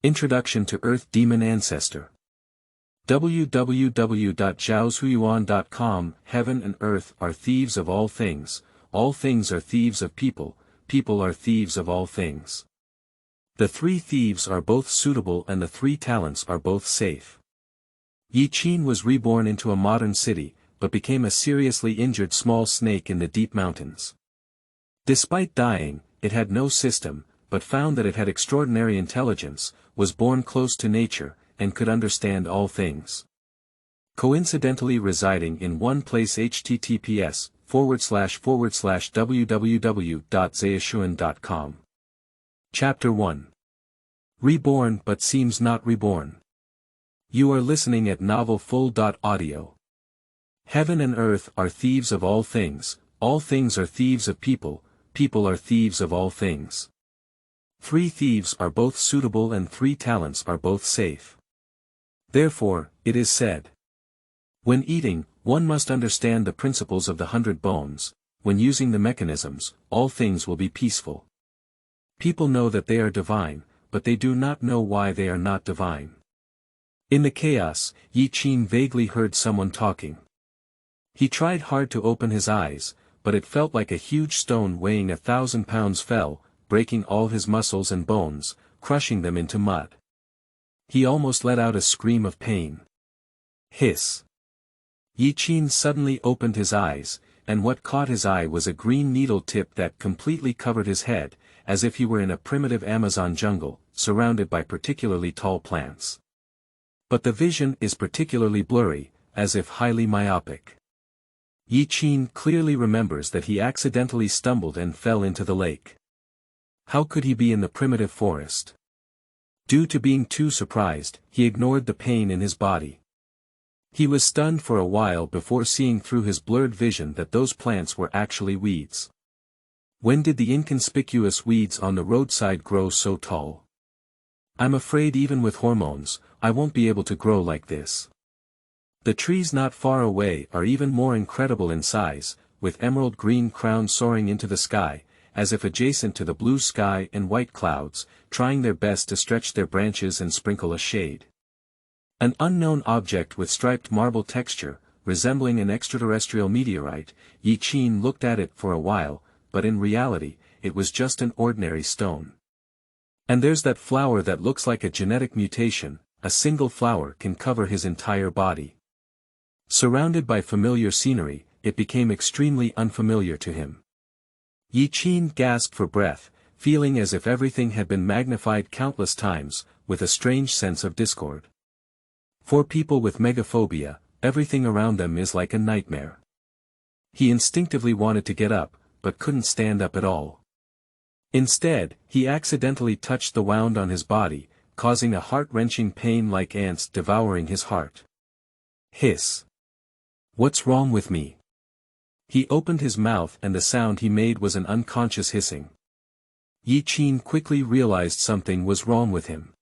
Introduction to Earth Demon Ancestor. www.zhaozhuyuan.com Heaven and earth are thieves of all things are thieves of people, people are thieves of all things. The three thieves are both suitable and the three talents are both safe. Yi Qin was reborn into a modern city, but became a seriously injured small snake in the deep mountains. Despite dying, it had no system, but found that it had extraordinary intelligence, was born close to nature, and could understand all things. Coincidentally residing in one place https://www.zhaozhuyuan.com. Chapter 1. Reborn but seems not reborn. You are listening at Novel Full.audio. Heaven and earth are thieves of all things are thieves of people, people are thieves of all things. Three thieves are both suitable and three talents are both safe. Therefore, it is said, when eating, one must understand the principles of the 100 bones, when using the mechanisms, all things will be peaceful. People know that they are divine, but they do not know why they are not divine. In the chaos, Yi Qin vaguely heard someone talking. He tried hard to open his eyes, but it felt like a huge stone weighing 1,000 pounds fell, breaking all his muscles and bones, crushing them into mud. He almost let out a scream of pain. Hiss. Yi Qin suddenly opened his eyes, and what caught his eye was a green needle tip that completely covered his head, as if he were in a primitive Amazon jungle, surrounded by particularly tall plants. But the vision is particularly blurry, as if highly myopic. Yi Qin clearly remembers that he accidentally stumbled and fell into the lake. How could he be in the primitive forest? Due to being too surprised, he ignored the pain in his body. He was stunned for a while before seeing through his blurred vision that those plants were actually weeds. When did the inconspicuous weeds on the roadside grow so tall? I'm afraid even with hormones, I won't be able to grow like this. The trees not far away are even more incredible in size, with emerald green crowns soaring into the sky, as if adjacent to the blue sky and white clouds, trying their best to stretch their branches and sprinkle a shade. An unknown object with striped marble texture, resembling an extraterrestrial meteorite, Yi Qin looked at it for a while, but in reality, it was just an ordinary stone. And there's that flower that looks like a genetic mutation, a single flower can cover his entire body. Surrounded by familiar scenery, it became extremely unfamiliar to him. Yi Qin gasped for breath, feeling as if everything had been magnified countless times, with a strange sense of discord. For people with megaphobia, everything around them is like a nightmare. He instinctively wanted to get up, but couldn't stand up at all. Instead, he accidentally touched the wound on his body, causing a heart-wrenching pain like ants devouring his heart. Hiss. What's wrong with me? He opened his mouth and the sound he made was an unconscious hissing. Yi Qin quickly realized something was wrong with him.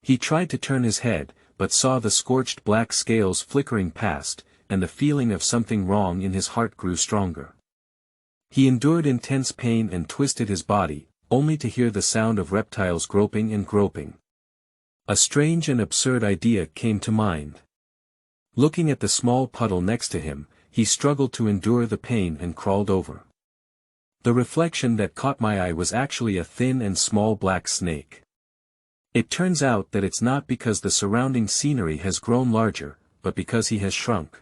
He tried to turn his head, but saw the scorched black scales flickering past, and the feeling of something wrong in his heart grew stronger. He endured intense pain and twisted his body, only to hear the sound of reptiles groping and groping. A strange and absurd idea came to mind. Looking at the small puddle next to him, he struggled to endure the pain and crawled over. The reflection that caught my eye was actually a thin and small black snake. It turns out that it's not because the surrounding scenery has grown larger, but because he has shrunk.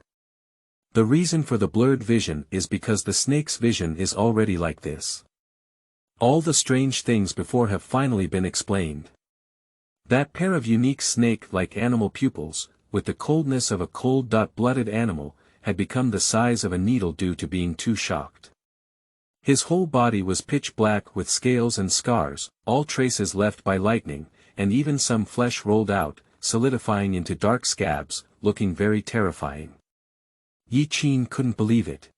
The reason for the blurred vision is because the snake's vision is already like this. All the strange things before have finally been explained. That pair of unique snake-like animal pupils, with the coldness of a cold-blooded animal, had become the size of a needle due to being too shocked. His whole body was pitch black with scales and scars, all traces left by lightning, and even some flesh rolled out, solidifying into dark scabs, looking very terrifying. Yi Qin couldn't believe it.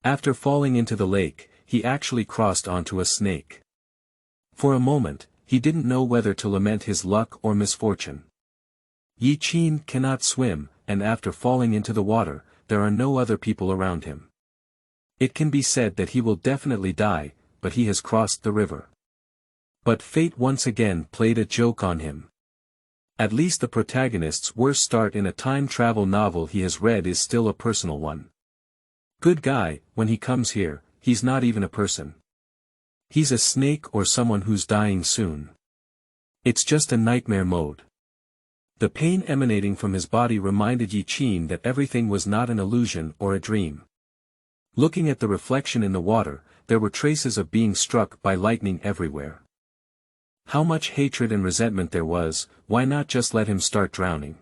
After falling into the lake, he actually crossed onto a snake. For a moment, he didn't know whether to lament his luck or misfortune. Yi Qin cannot swim, and after falling into the water, there are no other people around him. It can be said that he will definitely die, but he has crossed the river. But fate once again played a joke on him. At least the protagonist's worst start in a time travel novel he has read is still a personal one. Good guy, when he comes here, he's not even a person. He's a snake or someone who's dying soon. It's just a nightmare mode. The pain emanating from his body reminded Yi Qin that everything was not an illusion or a dream. Looking at the reflection in the water, there were traces of being struck by lightning everywhere. How much hatred and resentment there was, why not just let him start drowning?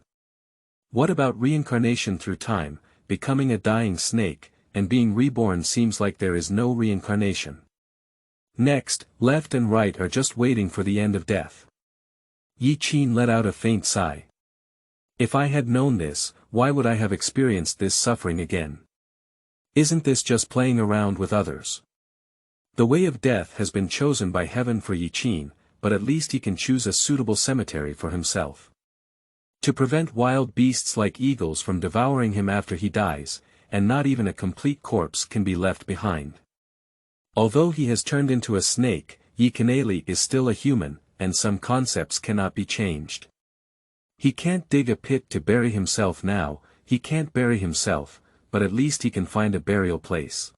What about reincarnation through time, becoming a dying snake, and being reborn seems like there is no reincarnation. Next, left and right are just waiting for the end of death. Yi Qin let out a faint sigh. If I had known this, why would I have experienced this suffering again? Isn't this just playing around with others? The way of death has been chosen by heaven for Yi Qin, but at least he can choose a suitable cemetery for himself. To prevent wild beasts like eagles from devouring him after he dies, and not even a complete corpse can be left behind. Although he has turned into a snake, Yi Qin is still a human, and some concepts cannot be changed. He can't dig a pit to bury himself now, he can't bury himself, but at least he can find a burial place.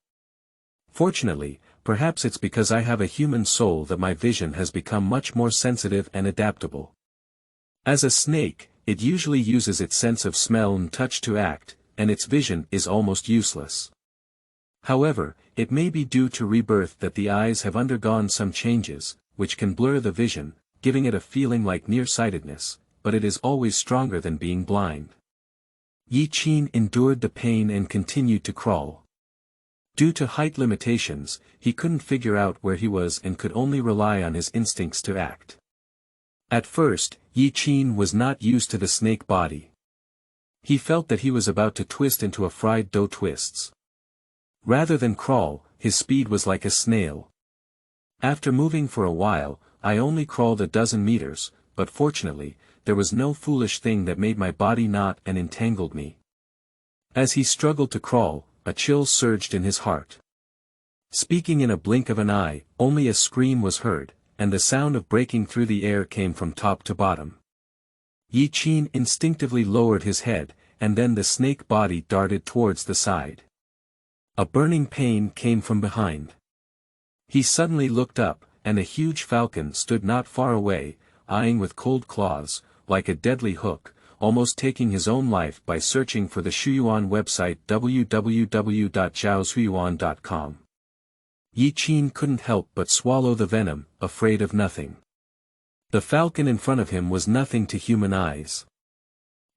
Fortunately, perhaps it's because I have a human soul that my vision has become much more sensitive and adaptable. As a snake, it usually uses its sense of smell and touch to act, and its vision is almost useless. However, it may be due to rebirth that the eyes have undergone some changes, which can blur the vision, giving it a feeling like nearsightedness, but it is always stronger than being blind. Yi Qin endured the pain and continued to crawl. Due to height limitations, he couldn't figure out where he was and could only rely on his instincts to act. At first, Yi Qin was not used to the snake body. He felt that he was about to twist into a fried dough twists. Rather than crawl, his speed was like a snail. After moving for a while, I only crawled a dozen meters, but fortunately, there was no foolish thing that made my body knot and entangled me. As he struggled to crawl, a chill surged in his heart. Speaking in a blink of an eye, only a scream was heard, and the sound of breaking through the air came from top to bottom. Yi Qin instinctively lowered his head, and then the snake body darted towards the side. A burning pain came from behind. He suddenly looked up, and a huge falcon stood not far away, eyeing with cold claws, like a deadly hook, almost taking his own life by searching for the Shuyuan website www.zhaoshuyuan.com. Yi Qin couldn't help but swallow the venom, afraid of nothing. The falcon in front of him was nothing to human eyes.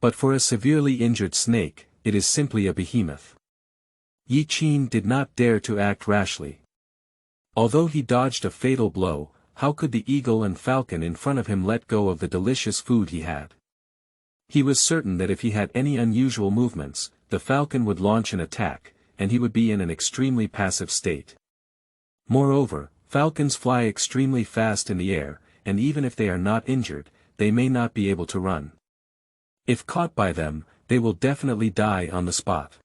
But for a severely injured snake, it is simply a behemoth. Yi Qin did not dare to act rashly. Although he dodged a fatal blow, how could the eagle and falcon in front of him let go of the delicious food he had? He was certain that if he had any unusual movements, the falcon would launch an attack, and he would be in an extremely passive state. Moreover, falcons fly extremely fast in the air, and even if they are not injured, they may not be able to run. If caught by them, they will definitely die on the spot.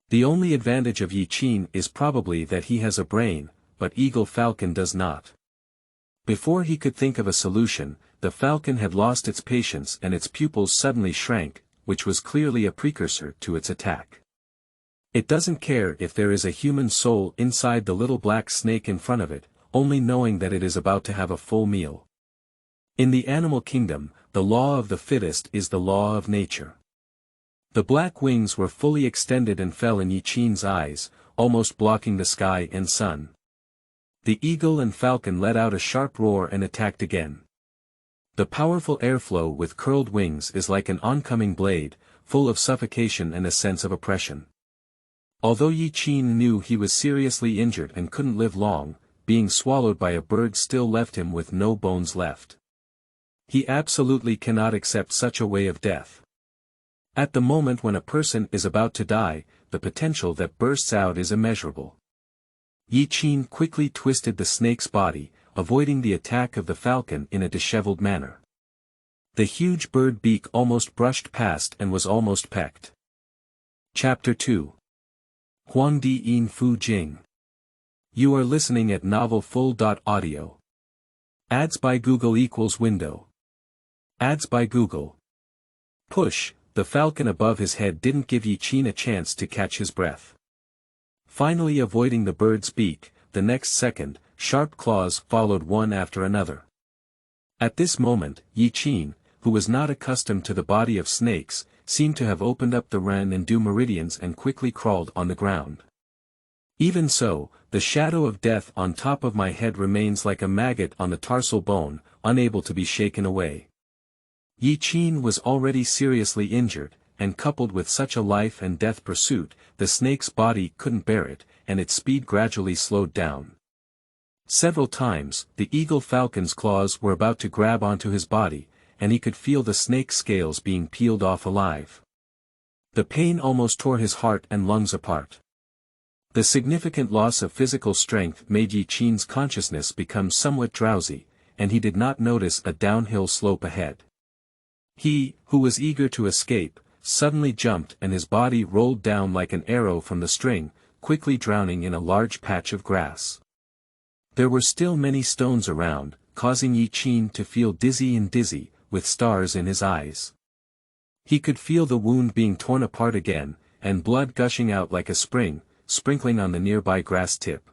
The only advantage of Yi Qin is probably that he has a brain, but Eagle Falcon does not. Before he could think of a solution, the falcon had lost its patience and its pupils suddenly shrank, which was clearly a precursor to its attack. It doesn't care if there is a human soul inside the little black snake in front of it, only knowing that it is about to have a full meal. In the animal kingdom, the law of the fittest is the law of nature. The black wings were fully extended and fell in Yi Qin's eyes, almost blocking the sky and sun. The eagle and falcon let out a sharp roar and attacked again. The powerful airflow with curled wings is like an oncoming blade, full of suffocation and a sense of oppression. Although Yi Qin knew he was seriously injured and couldn't live long, being swallowed by a bird still left him with no bones left. He absolutely cannot accept such a way of death. At the moment when a person is about to die, the potential that bursts out is immeasurable. Yi Qin quickly twisted the snake's body, avoiding the attack of the falcon in a disheveled manner. The huge bird beak almost brushed past and was almost pecked. Chapter 2. Huangdi in Fu Jing. You are listening at novelfull.audio. Ads by Google equals window. Ads by Google. Push, the falcon above his head didn't give Yi Qin a chance to catch his breath. Finally avoiding the bird's beak, the next second, sharp claws followed one after another. At this moment, Yi Qin, who was not accustomed to the body of snakes, seemed to have opened up the ren and du meridians and quickly crawled on the ground. Even so, the shadow of death on top of my head remains like a maggot on the tarsal bone, unable to be shaken away. Yi Qin was already seriously injured, and coupled with such a life and death pursuit, the snake's body couldn't bear it, and its speed gradually slowed down. Several times, the eagle falcon's claws were about to grab onto his body, and he could feel the snake's scales being peeled off alive. The pain almost tore his heart and lungs apart. The significant loss of physical strength made Yi Qin's consciousness become somewhat drowsy, and he did not notice a downhill slope ahead. He, who was eager to escape, suddenly jumped and his body rolled down like an arrow from the string, quickly drowning in a large patch of grass. There were still many stones around, causing Yi Qin to feel dizzy, with stars in his eyes. He could feel the wound being torn apart again, and blood gushing out like a spring, sprinkling on the nearby grass tip.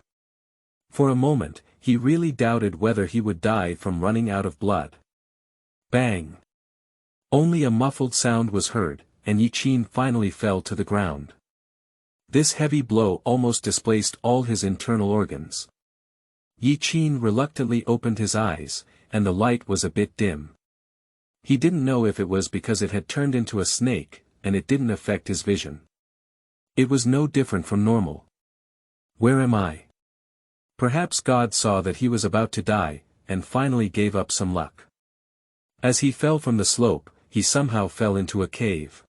For a moment, he really doubted whether he would die from running out of blood. Bang! Only a muffled sound was heard, and Yi Qin finally fell to the ground. This heavy blow almost displaced all his internal organs. Yi Qin reluctantly opened his eyes, and the light was a bit dim. He didn't know if it was because it had turned into a snake, and it didn't affect his vision. It was no different from normal. Where am I? Perhaps God saw that he was about to die, and finally gave up some luck. As he fell from the slope, he somehow fell into a cave.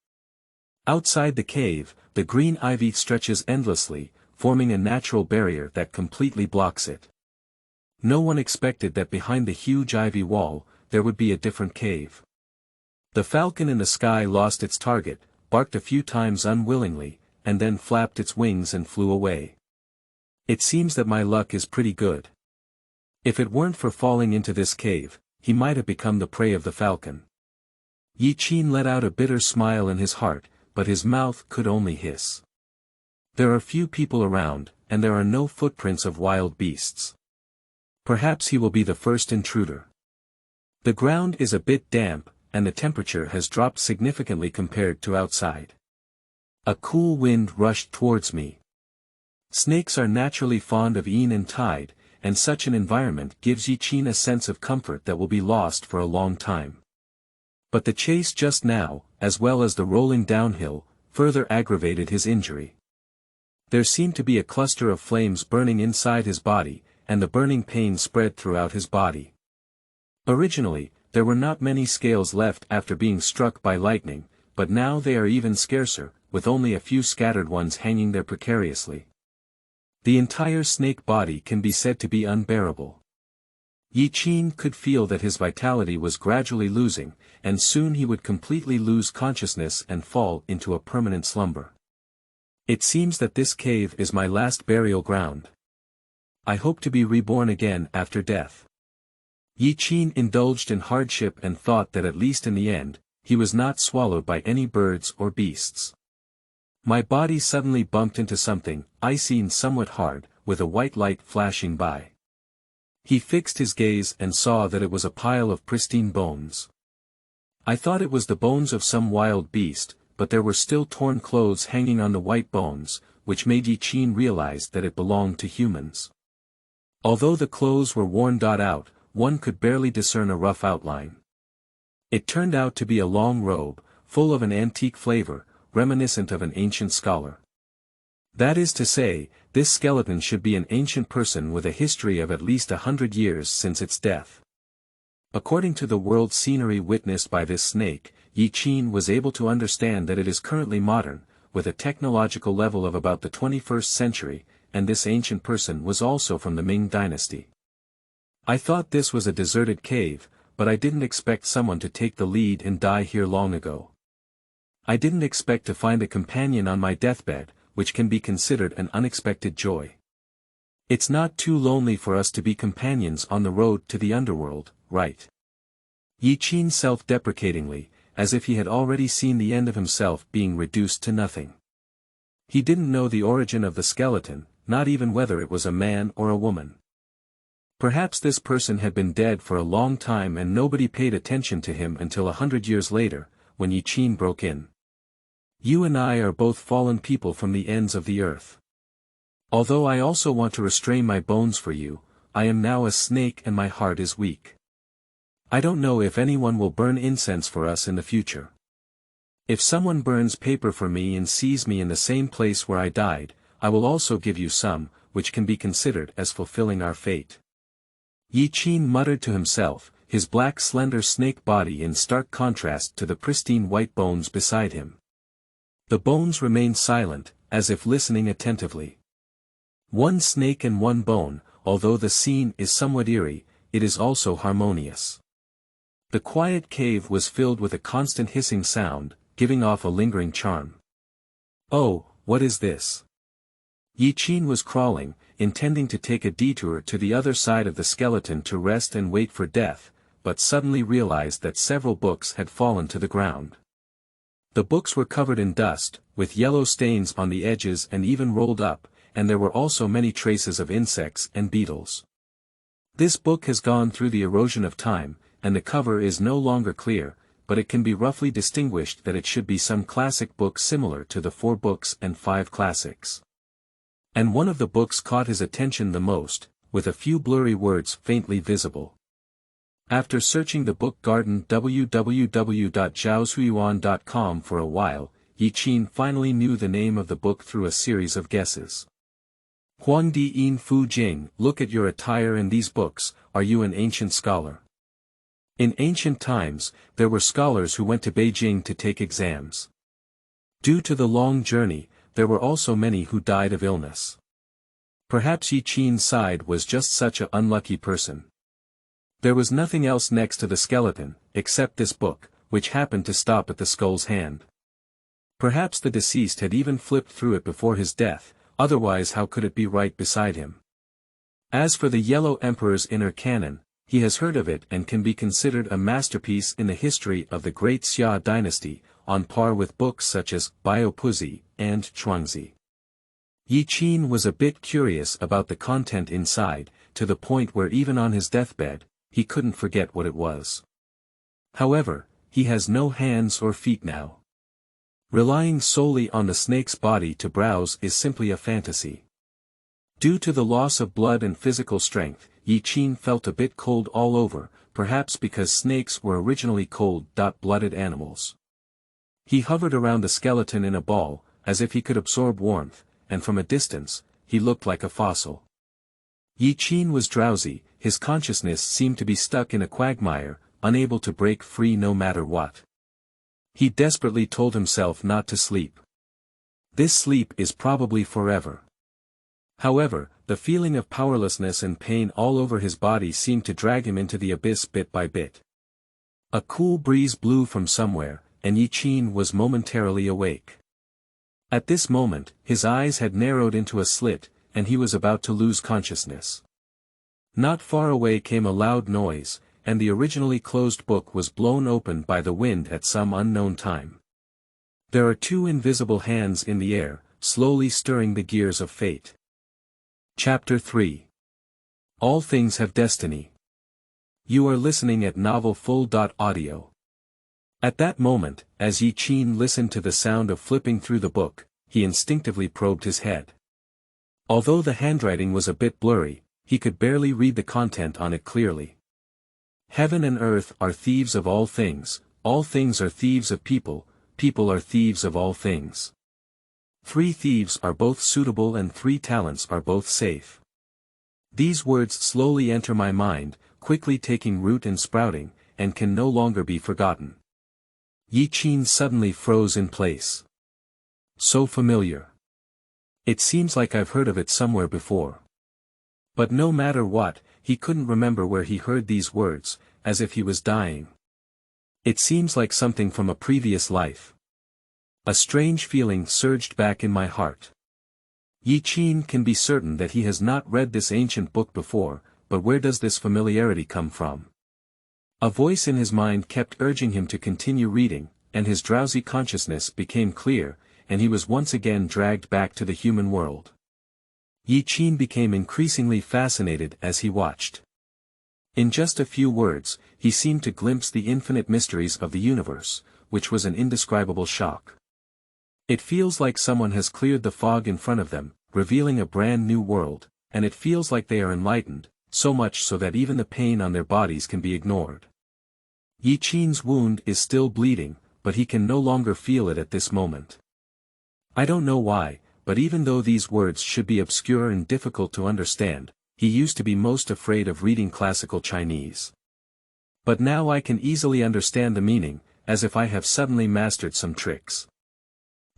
Outside the cave, the green ivy stretches endlessly, forming a natural barrier that completely blocks it. No one expected that behind the huge ivy wall, there would be a different cave. The falcon in the sky lost its target, barked a few times unwillingly, and then flapped its wings and flew away. It seems that my luck is pretty good. If it weren't for falling into this cave, he might have become the prey of the falcon. Yi Qin let out a bitter smile in his heart, but his mouth could only hiss. There are few people around, and there are no footprints of wild beasts. Perhaps he will be the first intruder. The ground is a bit damp, and the temperature has dropped significantly compared to outside. A cool wind rushed towards me. Snakes are naturally fond of yin and tide, and such an environment gives Yi Qin a sense of comfort that will be lost for a long time. But the chase just now, as well as the rolling downhill, further aggravated his injury. There seemed to be a cluster of flames burning inside his body, and the burning pain spread throughout his body. Originally, there were not many scales left after being struck by lightning, but now they are even scarcer, with only a few scattered ones hanging there precariously. The entire snake body can be said to be unbearable. Yi Qin could feel that his vitality was gradually losing, and soon he would completely lose consciousness and fall into a permanent slumber. It seems that this cave is my last burial ground. I hope to be reborn again after death. Yi Qin indulged in hardship and thought that at least in the end, he was not swallowed by any birds or beasts. My body suddenly bumped into something, icy and somewhat hard, with a white light flashing by. He fixed his gaze and saw that it was a pile of pristine bones. I thought it was the bones of some wild beast, but there were still torn clothes hanging on the white bones, which made Yi Qin realize that it belonged to humans. Although the clothes were worn out, one could barely discern a rough outline. It turned out to be a long robe, full of an antique flavor, reminiscent of an ancient scholar. That is to say, this skeleton should be an ancient person with a history of at least 100 years since its death. According to the world scenery witnessed by this snake, Yi Qin was able to understand that it is currently modern, with a technological level of about the 21st century, and this ancient person was also from the Ming dynasty. I thought this was a deserted cave, but I didn't expect someone to take the lead and die here long ago. I didn't expect to find a companion on my deathbed, which can be considered an unexpected joy. It's not too lonely for us to be companions on the road to the underworld, right? Yi Qin self-deprecatingly, as if he had already seen the end of himself being reduced to nothing. He didn't know the origin of the skeleton, not even whether it was a man or a woman. Perhaps this person had been dead for a long time and nobody paid attention to him until 100 years later, when Yi Qin broke in. You and I are both fallen people from the ends of the earth. Although I also want to restrain my bones for you, I am now a snake and my heart is weak. I don't know if anyone will burn incense for us in the future. If someone burns paper for me and sees me in the same place where I died, I will also give you some, which can be considered as fulfilling our fate. Yi Qin muttered to himself, his black slender snake body in stark contrast to the pristine white bones beside him. The bones remained silent, as if listening attentively. One snake and one bone, although the scene is somewhat eerie, it is also harmonious. The quiet cave was filled with a constant hissing sound, giving off a lingering charm. Oh, what is this? Yi Qin was crawling, intending to take a detour to the other side of the skeleton to rest and wait for death, but suddenly realized that several books had fallen to the ground. The books were covered in dust, with yellow stains on the edges and even rolled up, and there were also many traces of insects and beetles. This book has gone through the erosion of time, and the cover is no longer clear, but it can be roughly distinguished that it should be some classic book similar to the 4 books and 5 classics. And one of the books caught his attention the most, with a few blurry words faintly visible. After searching the book garden www.zhaozuiyuan.com for a while, Yi Qin finally knew the name of the book through a series of guesses. Huangdi in Fu Jing, look at your attire in these books, are you an ancient scholar? In ancient times, there were scholars who went to Beijing to take exams. Due to the long journey, there were also many who died of illness. Perhaps Yi Qin's side was just such an unlucky person. There was nothing else next to the skeleton, except this book, which happened to stop at the skull's hand. Perhaps the deceased had even flipped through it before his death, otherwise how could it be right beside him? As for the Yellow Emperor's Inner Canon, he has heard of it and can be considered a masterpiece in the history of the Great Xia dynasty, on par with books such as Biopuzi and Chuangzi. Yi Qin was a bit curious about the content inside, to the point where even on his deathbed, he couldn't forget what it was. However, he has no hands or feet now. Relying solely on the snake's body to browse is simply a fantasy. Due to the loss of blood and physical strength, Yi Qin felt a bit cold all over, perhaps because snakes were originally cold-blooded animals. He hovered around the skeleton in a ball, as if he could absorb warmth, and from a distance, he looked like a fossil. Yi Qin was drowsy, his consciousness seemed to be stuck in a quagmire, unable to break free no matter what. He desperately told himself not to sleep. This sleep is probably forever. However, the feeling of powerlessness and pain all over his body seemed to drag him into the abyss bit by bit. A cool breeze blew from somewhere, and Yi Qin was momentarily awake. At this moment, his eyes had narrowed into a slit, and he was about to lose consciousness. Not far away came a loud noise, and the originally closed book was blown open by the wind at some unknown time. There are 2 invisible hands in the air, slowly stirring the gears of fate. Chapter 3. All Things Have Destiny. You are listening at novelfull.audio. At that moment, as Yi Qin listened to the sound of flipping through the book, he instinctively probed his head. Although the handwriting was a bit blurry, he could barely read the content on it clearly. Heaven and earth are thieves of all things are thieves of people, people are thieves of all things. 3 thieves are both suitable and 3 talents are both safe. These words slowly enter my mind, quickly taking root and sprouting, and can no longer be forgotten. Yi Qin suddenly froze in place. So familiar. It seems like I've heard of it somewhere before. But no matter what, he couldn't remember where he heard these words, as if he was dying. It seems like something from a previous life. A strange feeling surged back in my heart. Yi Qin can be certain that he has not read this ancient book before, but where does this familiarity come from? A voice in his mind kept urging him to continue reading, and his drowsy consciousness became clear, and he was once again dragged back to the human world. Yi Qin became increasingly fascinated as he watched. In just a few words, he seemed to glimpse the infinite mysteries of the universe, which was an indescribable shock. It feels like someone has cleared the fog in front of them, revealing a brand new world, and it feels like they are enlightened, so much so that even the pain on their bodies can be ignored. Yi Qin's wound is still bleeding, but he can no longer feel it at this moment. I don't know why, but even though these words should be obscure and difficult to understand, he used to be most afraid of reading classical Chinese. But now I can easily understand the meaning, as if I have suddenly mastered some tricks.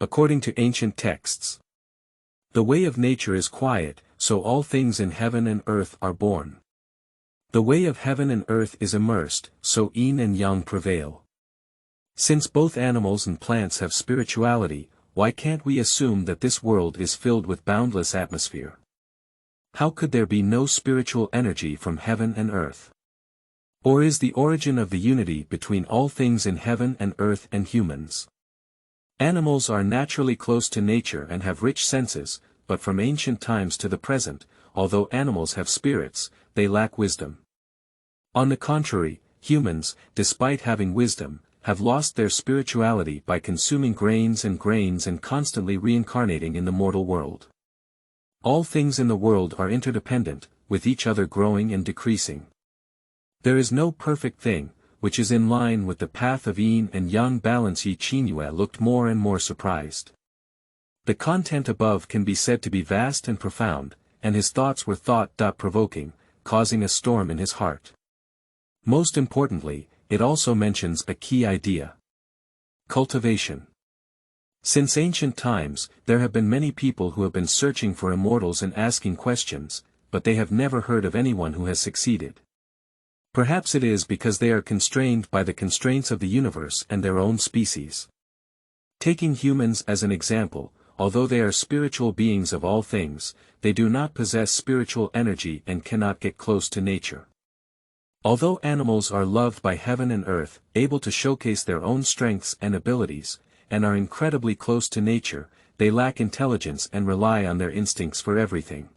According to ancient texts, the way of nature is quiet, so all things in heaven and earth are born. The way of heaven and earth is immersed, so yin and yang prevail. Since both animals and plants have spirituality, why can't we assume that this world is filled with boundless atmosphere? How could there be no spiritual energy from heaven and earth? Or is the origin of the unity between all things in heaven and earth and humans? Animals are naturally close to nature and have rich senses, but from ancient times to the present, although animals have spirits, they lack wisdom. On the contrary, humans, despite having wisdom, have lost their spirituality by consuming grains and constantly reincarnating in the mortal world. All things in the world are interdependent, with each other growing and decreasing. There is no perfect thing, which is in line with the path of yin and yang balance. Yi Qingyue looked more and more surprised. The content above can be said to be vast and profound, and his thoughts were thought-provoking, causing a storm in his heart. Most importantly, it also mentions a key idea. Cultivation. Since ancient times, there have been many people who have been searching for immortals and asking questions, but they have never heard of anyone who has succeeded. Perhaps it is because they are constrained by the constraints of the universe and their own species. Taking humans as an example, although they are spiritual beings of all things, they do not possess spiritual energy and cannot get close to nature. Although animals are loved by heaven and earth, able to showcase their own strengths and abilities, and are incredibly close to nature, they lack intelligence and rely on their instincts for everything.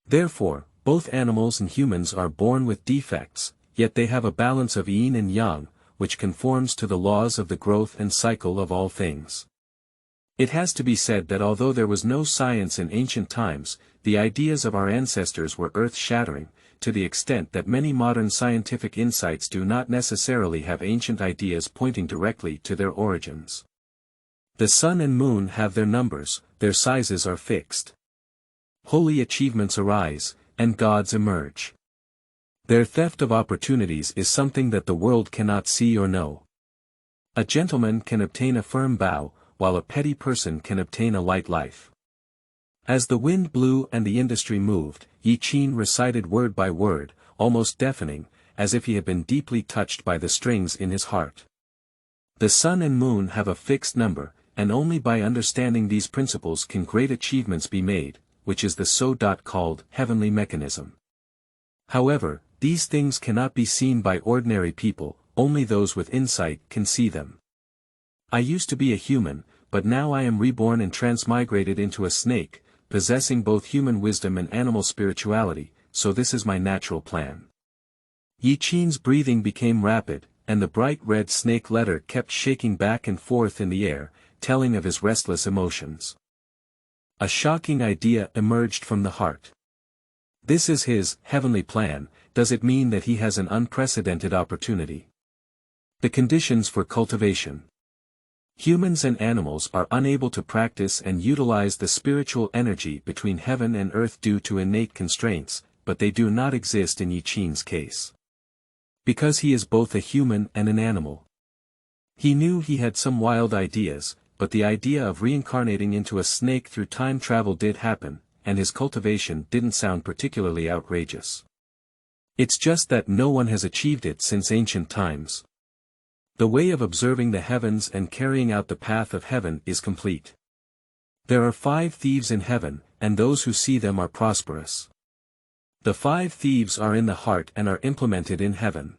Therefore, both animals and humans are born with defects, yet they have a balance of yin and yang, which conforms to the laws of the growth and cycle of all things. It has to be said that although there was no science in ancient times, the ideas of our ancestors were earth-shattering, to the extent that many modern scientific insights do not necessarily have ancient ideas pointing directly to their origins. The sun and moon have their numbers, their sizes are fixed. Holy achievements arise, and gods emerge. Their theft of opportunities is something that the world cannot see or know. A gentleman can obtain a firm bow, while a petty person can obtain a light life. As the wind blew and the industry moved, Yi Qin recited word by word, almost deafening, as if he had been deeply touched by the strings in his heart. The sun and moon have a fixed number, and only by understanding these principles can great achievements be made, which is the so-called heavenly mechanism. However, these things cannot be seen by ordinary people, only those with insight can see them. I used to be a human, but now I am reborn and transmigrated into a snake, possessing both human wisdom and animal spirituality, so this is my natural plan. Yi Qin's breathing became rapid, and the bright red snake letter kept shaking back and forth in the air, telling of his restless emotions. A shocking idea emerged from the heart. This is his heavenly plan. Does it mean that he has an unprecedented opportunity? The conditions for cultivation. Humans and animals are unable to practice and utilize the spiritual energy between heaven and earth due to innate constraints, but they do not exist in Yi Qin's case. Because he is both a human and an animal. He knew he had some wild ideas, but the idea of reincarnating into a snake through time travel did happen, and his cultivation didn't sound particularly outrageous. It's just that no one has achieved it since ancient times. The way of observing the heavens and carrying out the path of heaven is complete. There are 5 thieves in heaven, and those who see them are prosperous. The 5 thieves are in the heart and are implemented in heaven.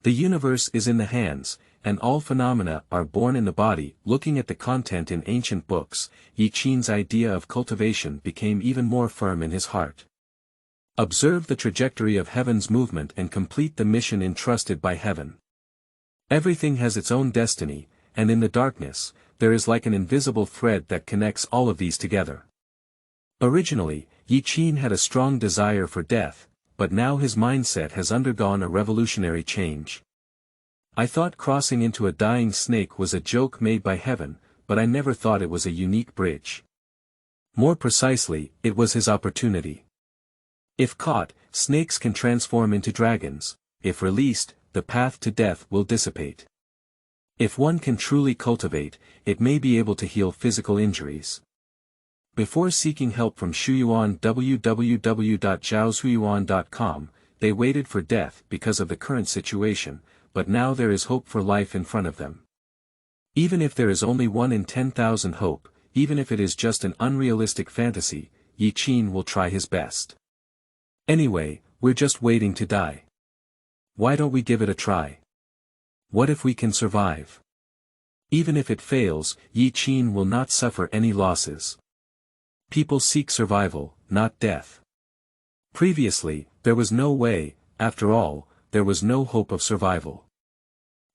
The universe is in the hands, and all phenomena are born in the body. Looking at the content in ancient books, Yi Qin's idea of cultivation became even more firm in his heart. Observe the trajectory of heaven's movement and complete the mission entrusted by heaven. Everything has its own destiny, and in the darkness, there is like an invisible thread that connects all of these together. Originally, Yi Qin had a strong desire for death, but now his mindset has undergone a revolutionary change. I thought crossing into a dying snake was a joke made by heaven, but I never thought it was a unique bridge. More precisely, it was his opportunity. If caught, snakes can transform into dragons; if released, the path to death will dissipate. If one can truly cultivate, it may be able to heal physical injuries. Before seeking help from Shuyuan www.zhaoshuyuan.com, they waited for death because of the current situation, but now there is hope for life in front of them. Even if there is only 1 in 10,000 hope, even if it is just an unrealistic fantasy, Yi Qin will try his best. Anyway, we're just waiting to die. Why don't we give it a try? What if we can survive? Even if it fails, Yi Qin will not suffer any losses. People seek survival, not death. Previously, there was no way; after all, there was no hope of survival.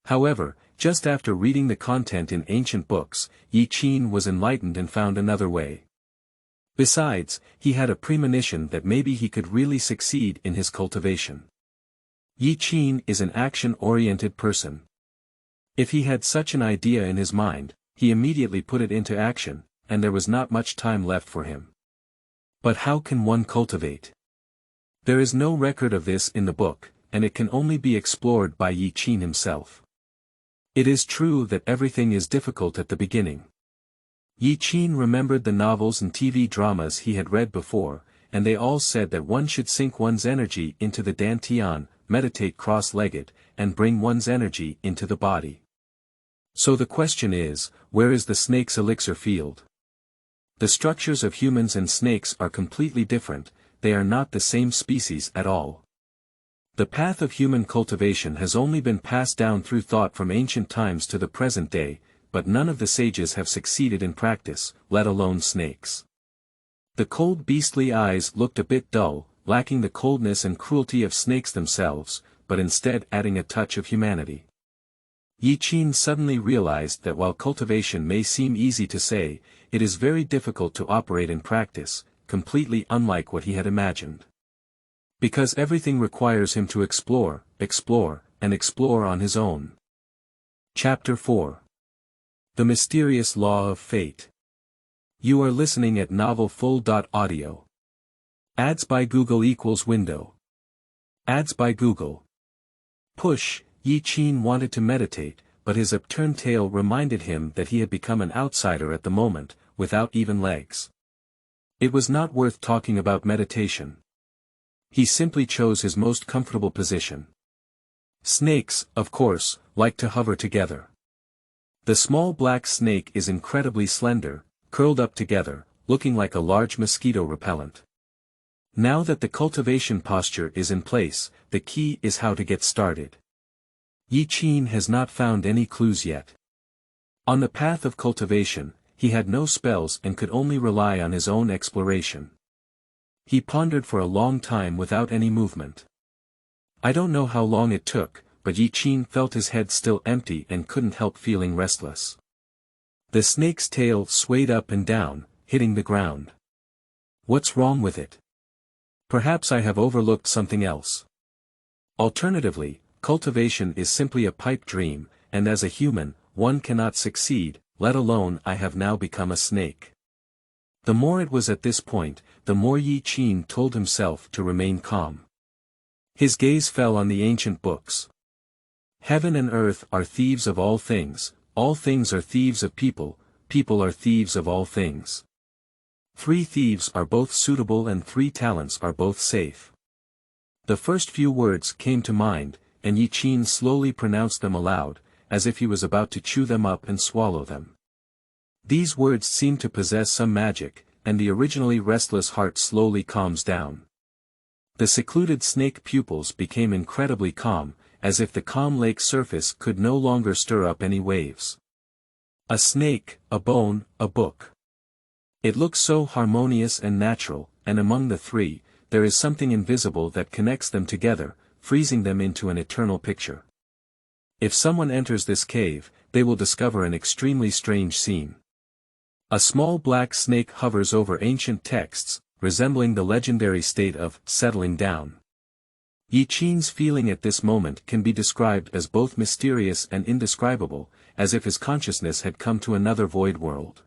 However, just after reading the content in ancient books, Yi Qin was enlightened and found another way. Besides, he had a premonition that maybe he could really succeed in his cultivation. Yi Qin is an action-oriented person. If he had such an idea in his mind, he immediately put it into action, and there was not much time left for him. But how can one cultivate? There is no record of this in the book, and it can only be explored by Yi Qin himself. It is true that everything is difficult at the beginning. Yi Qin remembered the novels and TV dramas he had read before, and they all said that one should sink one's energy into the dantian, meditate cross-legged, and bring one's energy into the body. So the question is, where is the snake's elixir field? The structures of humans and snakes are completely different; they are not the same species at all. The path of human cultivation has only been passed down through thought from ancient times to the present day, but none of the sages have succeeded in practice, let alone snakes. The cold beastly eyes looked a bit dull, lacking the coldness and cruelty of snakes themselves, but instead adding a touch of humanity. Yi Qin suddenly realized that while cultivation may seem easy to say, it is very difficult to operate in practice, completely unlike what he had imagined. Because everything requires him to explore, and explore on his own. Chapter 4. The Mysterious Law of Fate. You are listening at novelfull.audio. Ads by Google equals window. Ads by Google. Push. Yi Qin wanted to meditate, but his upturned tail reminded him that he had become an outsider at the moment, without even legs. It was not worth talking about meditation. He simply chose his most comfortable position. Snakes, of course, like to hover together. The small black snake is incredibly slender, curled up together, looking like a large mosquito repellent. Now that the cultivation posture is in place, the key is how to get started. Yi Qin has not found any clues yet. On the path of cultivation, he had no spells and could only rely on his own exploration. He pondered for a long time without any movement. I don't know how long it took, but Yi Qin felt his head still empty and couldn't help feeling restless. The snake's tail swayed up and down, hitting the ground. What's wrong with it? Perhaps I have overlooked something else. Alternatively, cultivation is simply a pipe dream, and as a human, one cannot succeed, let alone I have now become a snake. The more it was at this point, the more Yi Qin told himself to remain calm. His gaze fell on the ancient books. Heaven and earth are thieves of all things are thieves of people, people are thieves of all things. 3 thieves are both suitable and 3 talents are both safe. The first few words came to mind, and Yi Qin slowly pronounced them aloud, as if he was about to chew them up and swallow them. These words seem to possess some magic, and the originally restless heart slowly calms down. The secluded snake pupils became incredibly calm, as if the calm lake surface could no longer stir up any waves. A snake, a bone, a book. It looks so harmonious and natural, and among the three, there is something invisible that connects them together, freezing them into an eternal picture. If someone enters this cave, they will discover an extremely strange scene. A small black snake hovers over ancient texts, resembling the legendary state of settling down. Yi Qin's feeling at this moment can be described as both mysterious and indescribable, as if his consciousness had come to another void world.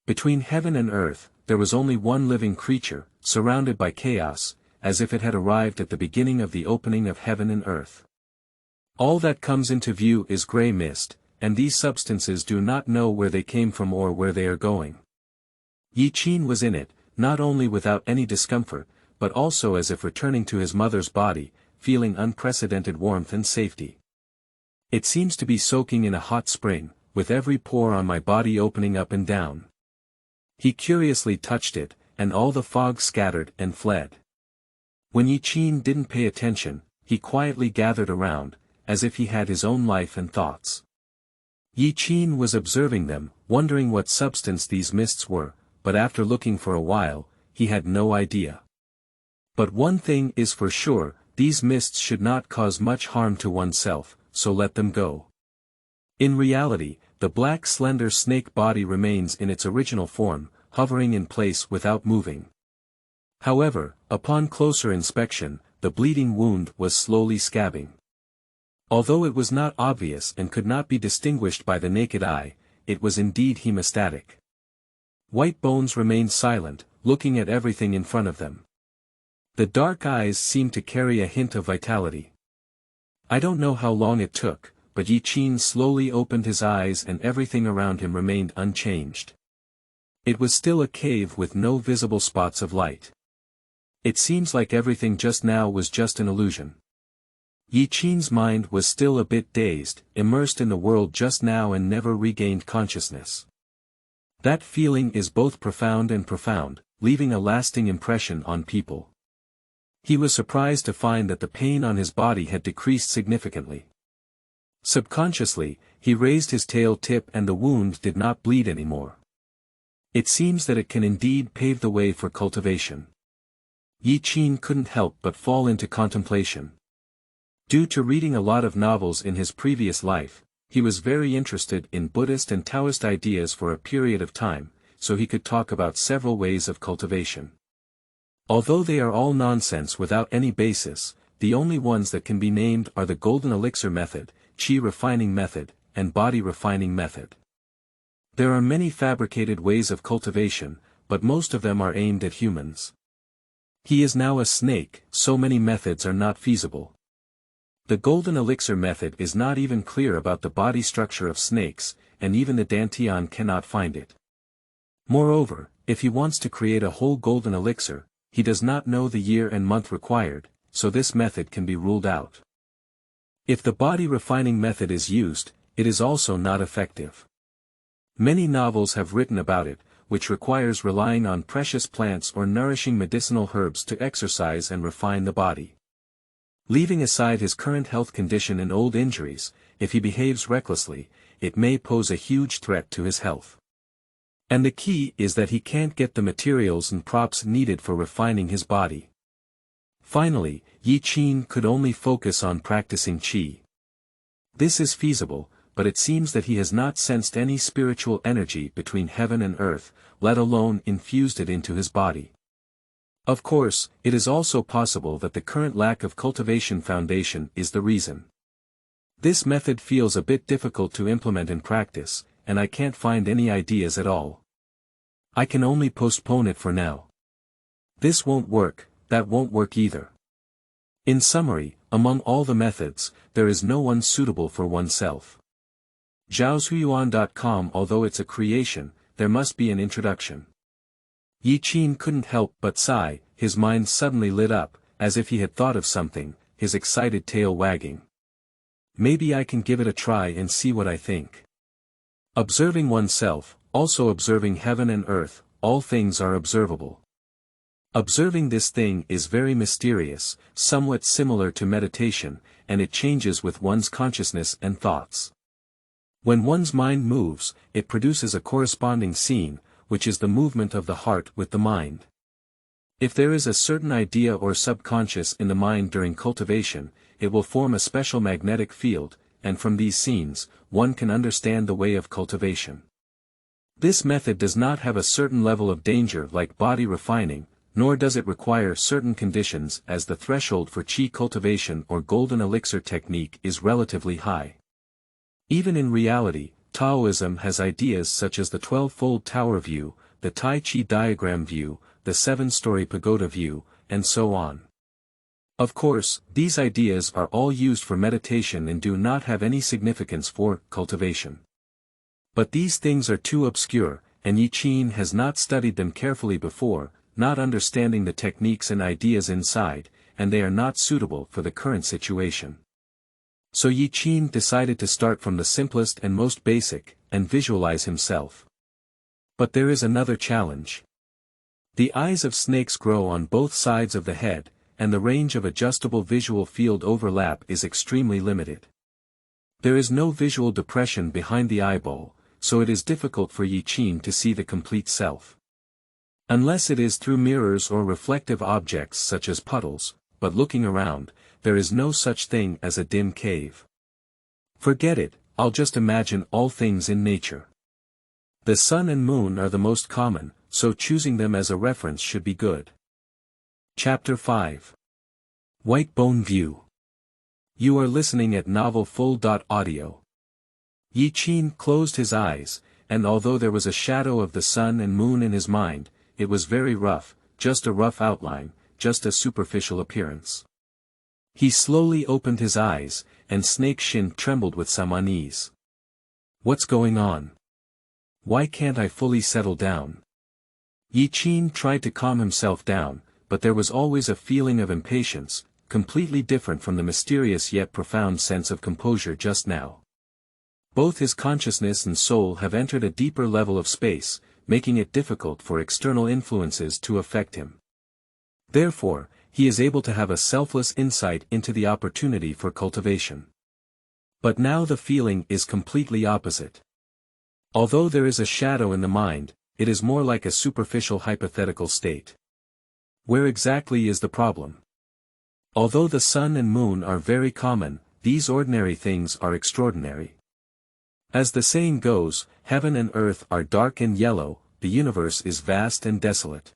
Between heaven and earth, there was only one living creature, surrounded by chaos, as if it had arrived at the beginning of the opening of heaven and earth. All that comes into view is grey mist, and these substances do not know where they came from or where they are going. Yi Qin was in it, not only without any discomfort, but also as if returning to his mother's body, feeling unprecedented warmth and safety. It seems to be soaking in a hot spring, with every pore on my body opening up and down. He curiously touched it, and all the fog scattered and fled. When Yi Qin didn't pay attention, he quietly gathered around, as if he had his own life and thoughts. Yi Qin was observing them, wondering what substance these mists were, but after looking for a while, he had no idea. But one thing is for sure, these mists should not cause much harm to oneself, so let them go. In reality, the black slender snake body remains in its original form, hovering in place without moving. However, upon closer inspection, the bleeding wound was slowly scabbing. Although it was not obvious and could not be distinguished by the naked eye, it was indeed hemostatic. White bones remained silent, looking at everything in front of them. The dark eyes seemed to carry a hint of vitality. I don't know how long it took, but Yi Qin slowly opened his eyes and everything around him remained unchanged. It was still a cave with no visible spots of light. It seems like everything just now was just an illusion. Yi Qin's mind was still a bit dazed, immersed in the world just now and never regained consciousness. That feeling is both profound and profound, leaving a lasting impression on people. He was surprised to find that the pain on his body had decreased significantly. Subconsciously, he raised his tail tip and the wound did not bleed anymore. It seems that it can indeed pave the way for cultivation. Yi Qin couldn't help but fall into contemplation. Due to reading a lot of novels in his previous life, he was very interested in Buddhist and Taoist ideas for a period of time, so he could talk about several ways of cultivation. Although they are all nonsense without any basis, the only ones that can be named are the golden elixir method, qi refining method, and body refining method. There are many fabricated ways of cultivation, but most of them are aimed at humans. He is now a snake, so many methods are not feasible. The golden elixir method is not even clear about the body structure of snakes, and even the Dantian cannot find it. Moreover, if he wants to create a whole golden elixir, he does not know the year and month required, so this method can be ruled out. If the body refining method is used, it is also not effective. Many novels have written about it, which requires relying on precious plants or nourishing medicinal herbs to exercise and refine the body. Leaving aside his current health condition and old injuries, if he behaves recklessly, it may pose a huge threat to his health. And the key is that he can't get the materials and props needed for refining his body. Finally, Yi Qin could only focus on practicing qi. This is feasible, but it seems that he has not sensed any spiritual energy between heaven and earth, let alone infused it into his body. Of course, it is also possible that the current lack of cultivation foundation is the reason. This method feels a bit difficult to implement in practice, and I can't find any ideas at all. I can only postpone it for now. This won't work, that won't work either. In summary, among all the methods, there is no one suitable for oneself. Zhaoshuyuan.com. Although it's a creation, there must be an introduction. Yi Qin couldn't help but sigh, his mind suddenly lit up, as if he had thought of something, his excited tail wagging. Maybe I can give it a try and see what I think. Observing oneself, also observing heaven and earth, all things are observable. Observing this thing is very mysterious, somewhat similar to meditation, and it changes with one's consciousness and thoughts. When one's mind moves, it produces a corresponding scene, which is the movement of the heart with the mind. If there is a certain idea or subconscious in the mind during cultivation, it will form a special magnetic field, and from these scenes, one can understand the way of cultivation. This method does not have a certain level of danger like body refining, nor does it require certain conditions as the threshold for qi cultivation or golden elixir technique is relatively high. Even in reality, Taoism has ideas such as the 12-fold tower view, the Tai Chi diagram view, the 7-story pagoda view, and so on. Of course, these ideas are all used for meditation and do not have any significance for cultivation. But these things are too obscure, and Yi Qin has not studied them carefully before, not understanding the techniques and ideas inside, and they are not suitable for the current situation. So Yi Qin decided to start from the simplest and most basic, and visualize himself. But there is another challenge. The eyes of snakes grow on both sides of the head, and the range of adjustable visual field overlap is extremely limited. There is no visual depression behind the eyeball, so it is difficult for Yi Qin to see the complete self. Unless it is through mirrors or reflective objects such as puddles, but looking around, there is no such thing as a dim cave. Forget it, I'll just imagine all things in nature. The sun and moon are the most common, so choosing them as a reference should be good. Chapter 5. White Bone View. You are listening at novelfull.audio. Yi Qin closed his eyes, and although there was a shadow of the sun and moon in his mind, it was very rough, just a rough outline, just a superficial appearance. He slowly opened his eyes, and Snake Shin trembled with some unease. What's going on? Why can't I fully settle down? Yi Qin tried to calm himself down, but there was always a feeling of impatience, completely different from the mysterious yet profound sense of composure just now. Both his consciousness and soul have entered a deeper level of space, making it difficult for external influences to affect him. Therefore, he is able to have a selfless insight into the opportunity for cultivation. But now the feeling is completely opposite. Although there is a shadow in the mind, it is more like a superficial hypothetical state. Where exactly is the problem? Although the sun and moon are very common, these ordinary things are extraordinary. As the saying goes, heaven and earth are dark and yellow, the universe is vast and desolate.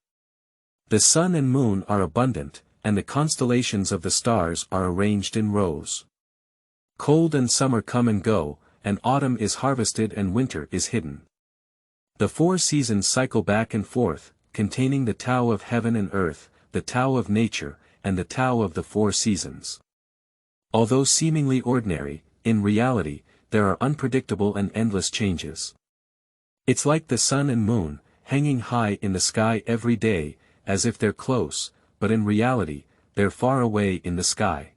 The sun and moon are abundant, and the constellations of the stars are arranged in rows. Cold and summer come and go, and autumn is harvested and winter is hidden. The 4 seasons cycle back and forth, containing the Tao of heaven and earth, the Tao of nature, and the Tao of the 4 seasons. Although seemingly ordinary, in reality, there are unpredictable and endless changes. It's like the sun and moon, hanging high in the sky every day, as if they're close, but in reality, they're far away in the sky.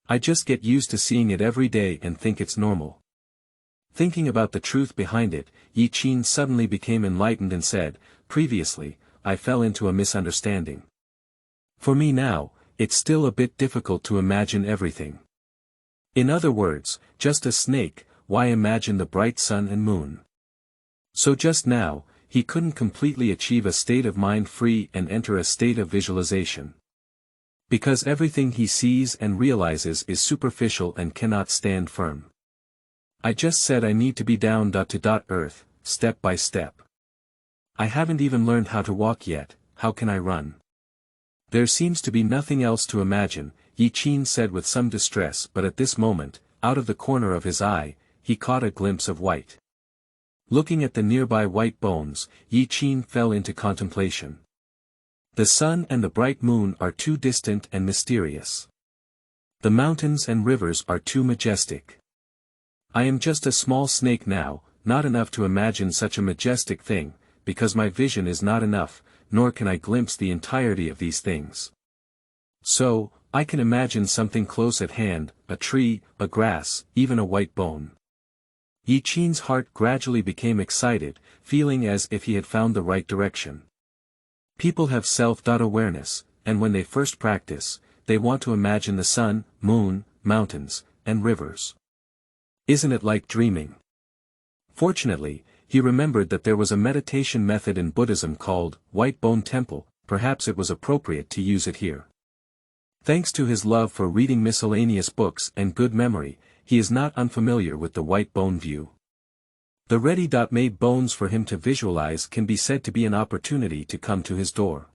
I just get used to seeing it every day and think it's normal. Thinking about the truth behind it, Yi Qin suddenly became enlightened and said, previously, I fell into a misunderstanding. For me now, it's still a bit difficult to imagine everything. In other words, just a snake, why imagine the bright sun and moon? So just now, he couldn't completely achieve a state of mind free and enter a state of visualization. Because everything he sees and realizes is superficial and cannot stand firm. I just said I need to be down to earth, step by step. I haven't even learned how to walk yet, how can I run? There seems to be nothing else to imagine, Yi Qin said with some distress, but at this moment, out of the corner of his eye, he caught a glimpse of white. Looking at the nearby white bones, Yi Qin fell into contemplation. The sun and the bright moon are too distant and mysterious. The mountains and rivers are too majestic. I am just a small snake now, not enough to imagine such a majestic thing, because my vision is not enough, nor can I glimpse the entirety of these things. So, I can imagine something close at hand, a tree, a grass, even a white bone. Yi Qin's heart gradually became excited, feeling as if he had found the right direction. People have self-awareness, and when they first practice, they want to imagine the sun, moon, mountains, and rivers. Isn't it like dreaming? Fortunately, he remembered that there was a meditation method in Buddhism called White Bone Temple. Perhaps it was appropriate to use it here. Thanks to his love for reading miscellaneous books and good memory, he is not unfamiliar with the white bone view. The ready-made bones for him to visualize can be said to be an opportunity to come to his door.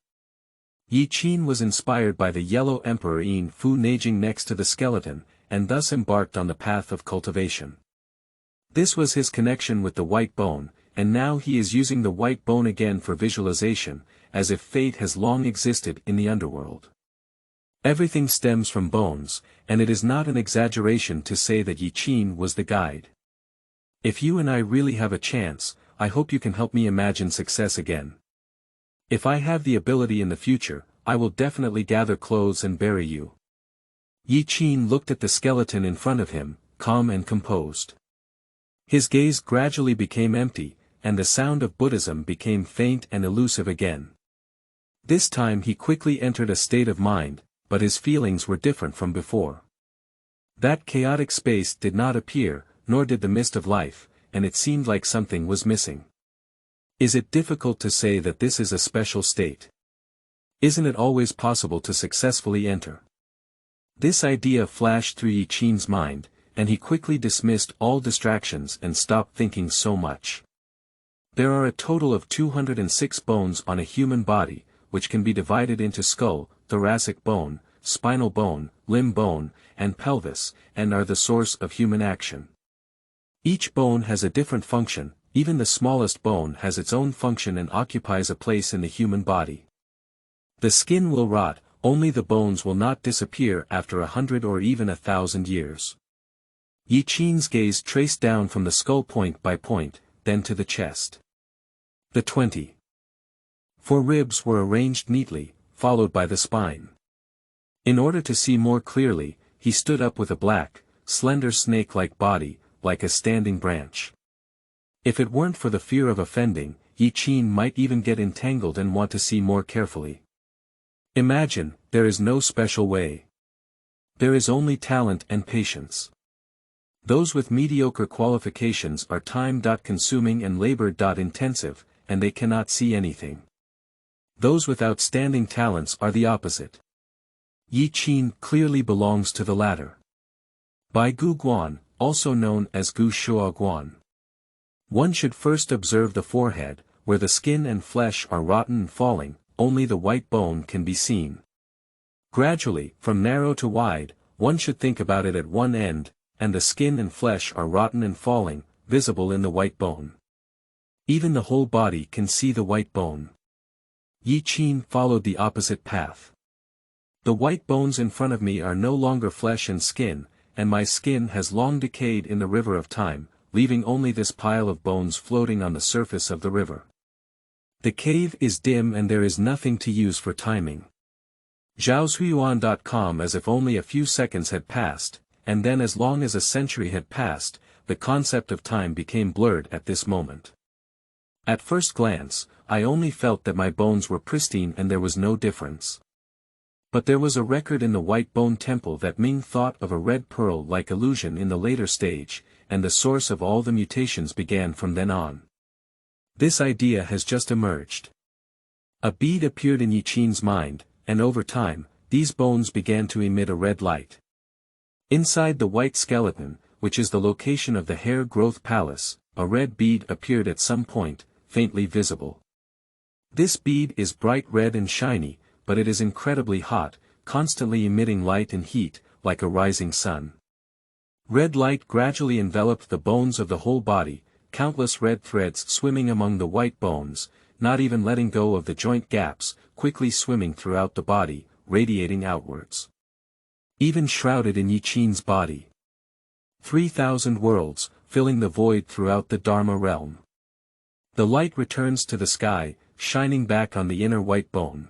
Yi Qin was inspired by the yellow emperor Yin Fu naging next to the skeleton, and thus embarked on the path of cultivation. This was his connection with the white bone, and now he is using the white bone again for visualization, as if fate has long existed in the underworld. Everything stems from bones, and it is not an exaggeration to say that Yi Qin was the guide. If you and I really have a chance, I hope you can help me imagine success again. If I have the ability in the future, I will definitely gather clothes and bury you. Yi Qin looked at the skeleton in front of him, calm and composed. His gaze gradually became empty, and the sound of Buddhism became faint and elusive again. This time he quickly entered a state of mind, but his feelings were different from before. That chaotic space did not appear, nor did the mist of life, and it seemed like something was missing. Is it difficult to say that this is a special state? Isn't it always possible to successfully enter? This idea flashed through Yi Qin's mind, and he quickly dismissed all distractions and stopped thinking so much. There are a total of 206 bones on a human body, which can be divided into skull, thoracic bone, spinal bone, limb bone, and pelvis, and are the source of human action. Each bone has a different function, even the smallest bone has its own function and occupies a place in the human body. The skin will rot, only the bones will not disappear after 100 or even 1,000 years. Yi Qin's gaze traced down from the skull point by point, then to the chest. The 24 ribs were arranged neatly, followed by the spine. In order to see more clearly, he stood up with a black, slender snake-like body, like a standing branch. If it weren't for the fear of offending, Yi Qin might even get entangled and want to see more carefully. Imagine, there is no special way. There is only talent and patience. Those with mediocre qualifications are time-consuming and labor-intensive, and they cannot see anything. Those with outstanding talents are the opposite. Yi Qin clearly belongs to the latter. By Gu Guan, also known as Gu Shua Guan. One should first observe the forehead, where the skin and flesh are rotten and falling, only the white bone can be seen. Gradually, from narrow to wide, one should think about it at one end, and the skin and flesh are rotten and falling, visible in the white bone. Even the whole body can see the white bone. Yi Qin followed the opposite path. The white bones in front of me are no longer flesh and skin, and my skin has long decayed in the river of time, leaving only this pile of bones floating on the surface of the river. The cave is dim and there is nothing to use for timing. Zhaozuiyuan.com. As if only a few seconds had passed, and then as long as a century had passed, the concept of time became blurred at this moment. At first glance, I only felt that my bones were pristine and there was no difference. But there was a record in the White Bone Temple that Ming thought of a red pearl-like illusion in the later stage, and the source of all the mutations began from then on. This idea has just emerged. A bead appeared in Yi Qin's mind, and over time, these bones began to emit a red light. Inside the white skeleton, which is the location of the hair growth palace, a red bead appeared at some point, faintly visible. This bead is bright red and shiny, but it is incredibly hot, constantly emitting light and heat, like a rising sun. Red light gradually enveloped the bones of the whole body, countless red threads swimming among the white bones, not even letting go of the joint gaps, quickly swimming throughout the body, radiating outwards. Even shrouded in Yi Qin's body. 3,000 worlds, filling the void throughout the Dharma realm. The light returns to the sky, shining back on the inner white bone.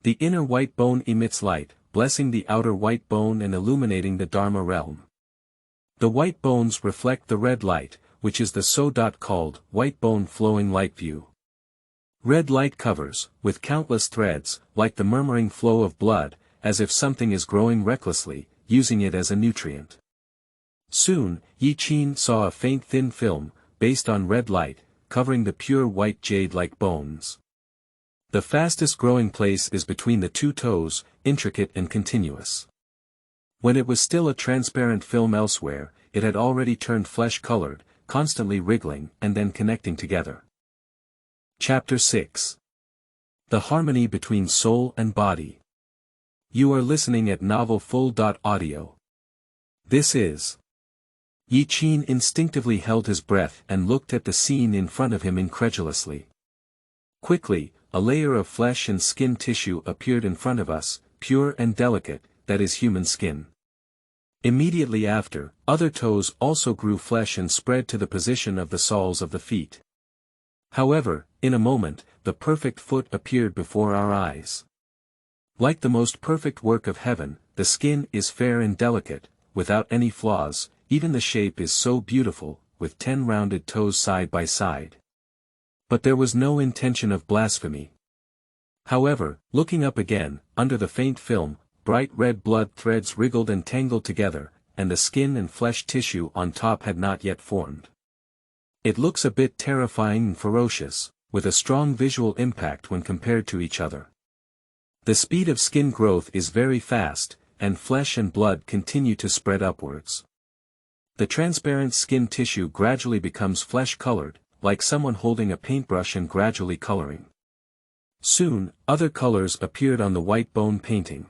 The inner white bone emits light, blessing the outer white bone and illuminating the Dharma realm. The white bones reflect the red light, which is the so-called white bone flowing light view. Red light covers, with countless threads, like the murmuring flow of blood, as if something is growing recklessly, using it as a nutrient. Soon, Yi Qin saw a faint thin film, based on red light, covering the pure white jade-like bones. The fastest growing place is between the two toes, intricate and continuous. When it was still a transparent film elsewhere, it had already turned flesh-colored, constantly wriggling and then connecting together. Chapter 6. The Harmony Between Soul and Body. You are listening at novelfull.audio. This is. Yi Qin instinctively held his breath and looked at the scene in front of him incredulously. Quickly, a layer of flesh and skin tissue appeared in front of us, pure and delicate, that is human skin. Immediately after, other toes also grew flesh and spread to the position of the soles of the feet. However, in a moment, the perfect foot appeared before our eyes. Like the most perfect work of heaven, the skin is fair and delicate, without any flaws, even the shape is so beautiful, with 10 rounded toes side by side. But there was no intention of blasphemy. However, looking up again, under the faint film, bright red blood threads wriggled and tangled together, and the skin and flesh tissue on top had not yet formed. It looks a bit terrifying and ferocious, with a strong visual impact when compared to each other. The speed of skin growth is very fast, and flesh and blood continue to spread upwards. The transparent skin tissue gradually becomes flesh-colored, like someone holding a paintbrush and gradually coloring. Soon, other colors appeared on the white bone painting.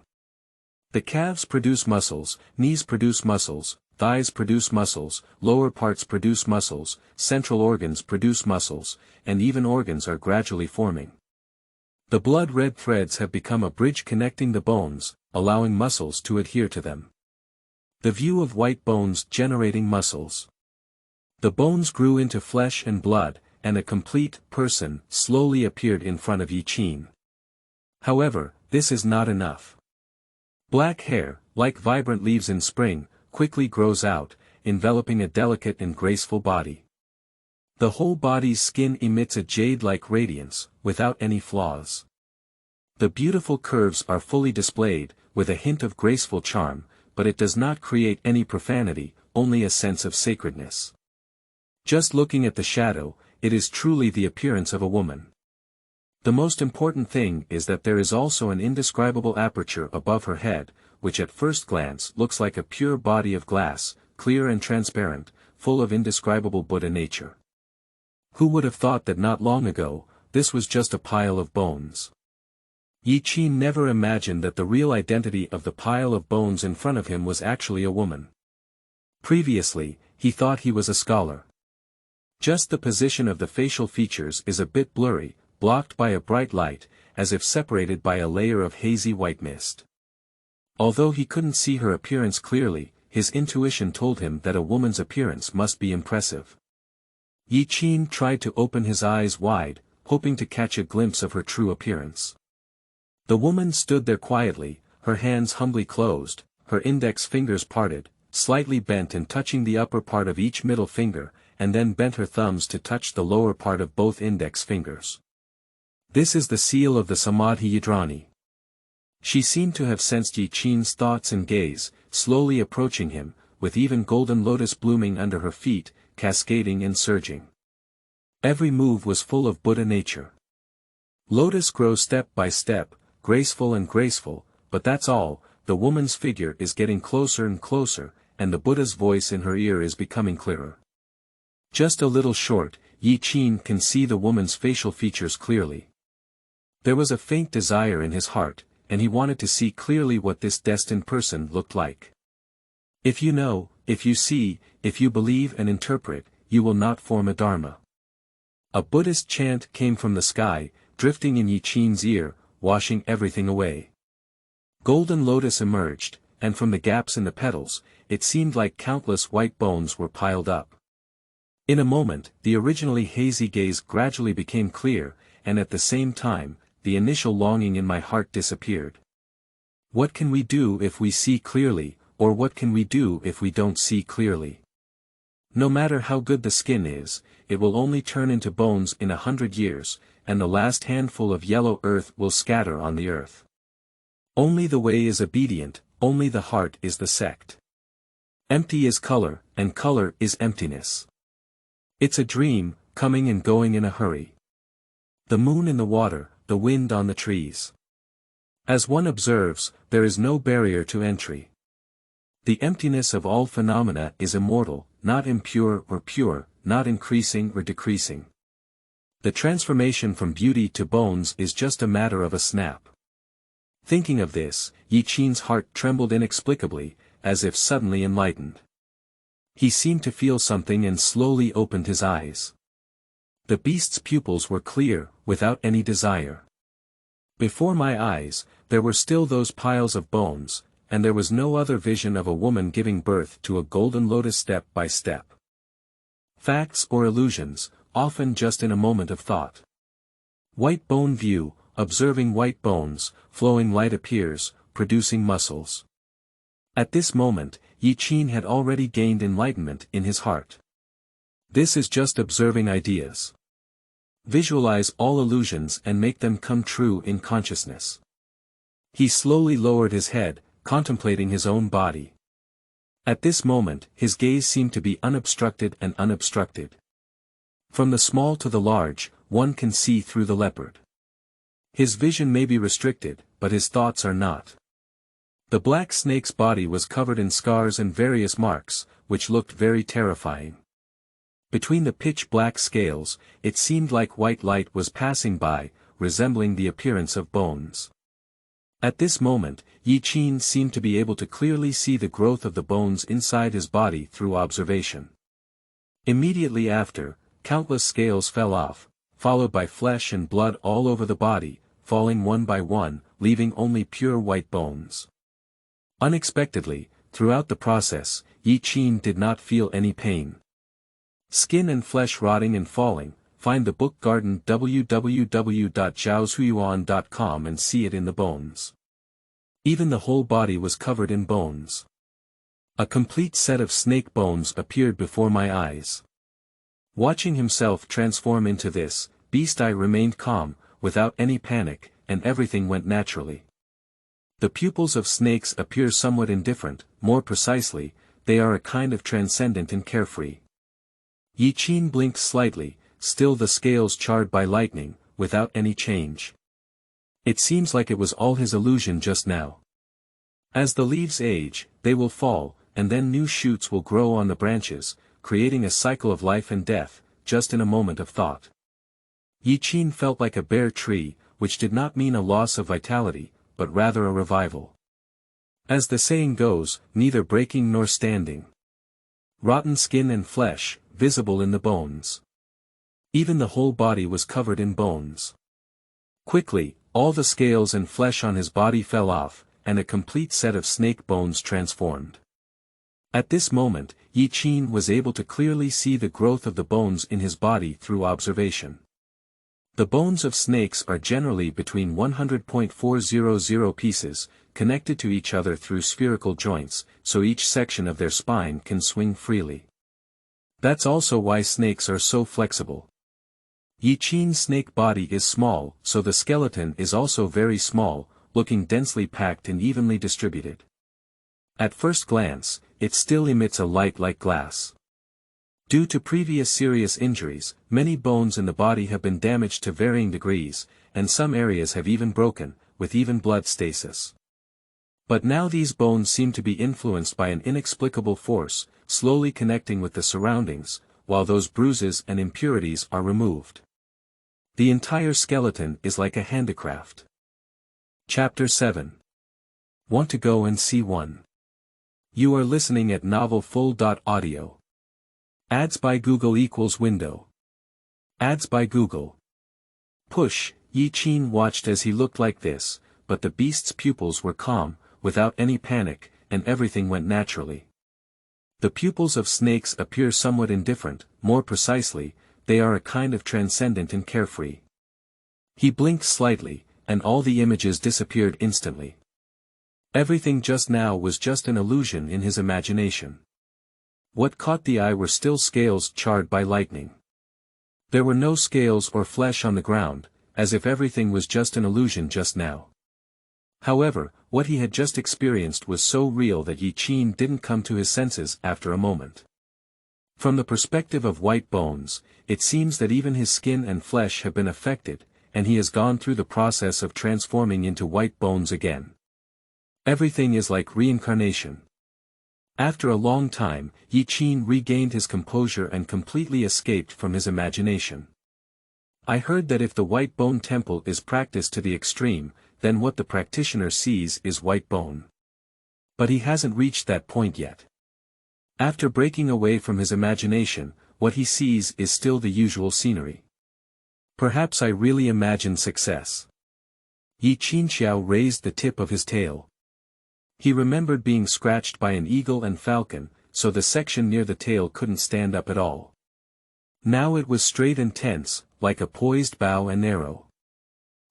The calves produce muscles, knees produce muscles, thighs produce muscles, lower parts produce muscles, central organs produce muscles, and even organs are gradually forming. The blood-red threads have become a bridge connecting the bones, allowing muscles to adhere to them. The view of white bones generating muscles. The bones grew into flesh and blood, and a complete person slowly appeared in front of Yi Qin. However, this is not enough. Black hair, like vibrant leaves in spring, quickly grows out, enveloping a delicate and graceful body. The whole body's skin emits a jade-like radiance, without any flaws. The beautiful curves are fully displayed, with a hint of graceful charm, but it does not create any profanity, only a sense of sacredness. Just looking at the shadow, it is truly the appearance of a woman. The most important thing is that there is also an indescribable aperture above her head, which at first glance looks like a pure body of glass, clear and transparent, full of indescribable Buddha nature. Who would have thought that not long ago, this was just a pile of bones? Yi Qin never imagined that the real identity of the pile of bones in front of him was actually a woman. Previously, he thought he was a scholar. Just the position of the facial features is a bit blurry, blocked by a bright light, as if separated by a layer of hazy white mist. Although he couldn't see her appearance clearly, his intuition told him that a woman's appearance must be impressive. Yi Qin tried to open his eyes wide, hoping to catch a glimpse of her true appearance. The woman stood there quietly, her hands humbly closed, her index fingers parted, slightly bent and touching the upper part of each middle finger, and then bent her thumbs to touch the lower part of both index fingers. This is the seal of the Samadhi Yadrani. She seemed to have sensed Yi Qin's thoughts and gaze, slowly approaching him, with even golden lotus blooming under her feet, cascading and surging. Every move was full of Buddha nature. Lotus grows step by step, graceful, but that's all. The woman's figure is getting closer and closer, and the Buddha's voice in her ear is becoming clearer. Just a little short, Yi Qin can see the woman's facial features clearly. There was a faint desire in his heart, and he wanted to see clearly what this destined person looked like. If you know, if you see, if you believe and interpret, you will not form a dharma. A Buddhist chant came from the sky, drifting in Yi Qin's ear, washing everything away. Golden lotus emerged, and from the gaps in the petals, it seemed like countless white bones were piled up. In a moment, the originally hazy gaze gradually became clear, and at the same time, the initial longing in my heart disappeared. What can we do if we see clearly? or what can we do if we don't see clearly? No matter how good the skin is, it will only turn into bones in 100 years, and the last handful of yellow earth will scatter on the earth. Only the way is obedient, only the heart is the sect. Empty is color, and color is emptiness. It's a dream, coming and going in a hurry. The moon in the water, the wind on the trees. As one observes, there is no barrier to entry. The emptiness of all phenomena is immortal, not impure or pure, not increasing or decreasing. The transformation from beauty to bones is just a matter of a snap. Thinking of this, Yi Qin's heart trembled inexplicably, as if suddenly enlightened. He seemed to feel something and slowly opened his eyes. The beast's pupils were clear, without any desire. Before my eyes, there were still those piles of bones, and there was no other vision of a woman giving birth to a golden lotus step by step. Facts or illusions, often just in a moment of thought. White bone view, observing white bones, flowing light appears, producing muscles. At this moment, Yi Qin had already gained enlightenment in his heart. This is just observing ideas. Visualize all illusions and make them come true in consciousness. He slowly lowered his head, contemplating his own body. At this moment, his gaze seemed to be unobstructed and unobstructed. From the small to the large, one can see through the leopard. His vision may be restricted, but his thoughts are not. The black snake's body was covered in scars and various marks, which looked very terrifying. Between the pitch-black scales, it seemed like white light was passing by, resembling the appearance of bones. At this moment, Yi Qin seemed to be able to clearly see the growth of the bones inside his body through observation. Immediately after, countless scales fell off, followed by flesh and blood all over the body, falling one by one, leaving only pure white bones. Unexpectedly, throughout the process, Yi Qin did not feel any pain. Skin and flesh rotting and falling, find the book garden www.zhaozuiyuan.com and see it in the bones. Even the whole body was covered in bones. A complete set of snake bones appeared before my eyes. Watching himself transform into this beast, I remained calm, without any panic, and everything went naturally. The pupils of snakes appear somewhat indifferent, more precisely, they are a kind of transcendent and carefree. Yi Qin blinked slightly, still the scales charred by lightning, without any change. It seems like it was all his illusion just now. As the leaves age, they will fall, and then new shoots will grow on the branches, creating a cycle of life and death, just in a moment of thought. Yi Qin felt like a bare tree, which did not mean a loss of vitality, but rather a revival. As the saying goes, neither breaking nor standing. Rotten skin and flesh, visible in the bones. Even the whole body was covered in bones. Quickly, all the scales and flesh on his body fell off, and a complete set of snake bones transformed. At this moment, Yi Qin was able to clearly see the growth of the bones in his body through observation. The bones of snakes are generally between 100.400 pieces, connected to each other through spherical joints, so each section of their spine can swing freely. That's also why snakes are so flexible. Yi Qin's snake body is small, so the skeleton is also very small, looking densely packed and evenly distributed. At first glance, it still emits a light like glass. Due to previous serious injuries, many bones in the body have been damaged to varying degrees, and some areas have even broken, with even blood stasis. But now these bones seem to be influenced by an inexplicable force, slowly connecting with the surroundings, while those bruises and impurities are removed. The entire skeleton is like a handicraft. Chapter 7. Want to go and see one? You are listening at novelfull.audio. Ads by Google equals window. Ads by Google. Push. Yi Qin watched as he looked like this, but the beast's pupils were calm, without any panic, and everything went naturally. The pupils of snakes appear somewhat indifferent, more precisely, they are a kind of transcendent and carefree. He blinked slightly, and all the images disappeared instantly. Everything just now was just an illusion in his imagination. What caught the eye were still scales charred by lightning. There were no scales or flesh on the ground, as if everything was just an illusion just now. However, what he had just experienced was so real that Yi Qin didn't come to his senses after a moment. From the perspective of white bones, it seems that even his skin and flesh have been affected, and he has gone through the process of transforming into white bones again. Everything is like reincarnation. After a long time, Yi Qin regained his composure and completely escaped from his imagination. I heard that if the white bone temple is practiced to the extreme, then what the practitioner sees is white bone. But he hasn't reached that point yet. After breaking away from his imagination, what he sees is still the usual scenery. Perhaps I really imagine success. Yi Qinxiao raised the tip of his tail. He remembered being scratched by an eagle and falcon, so the section near the tail couldn't stand up at all. Now it was straight and tense, like a poised bow and arrow.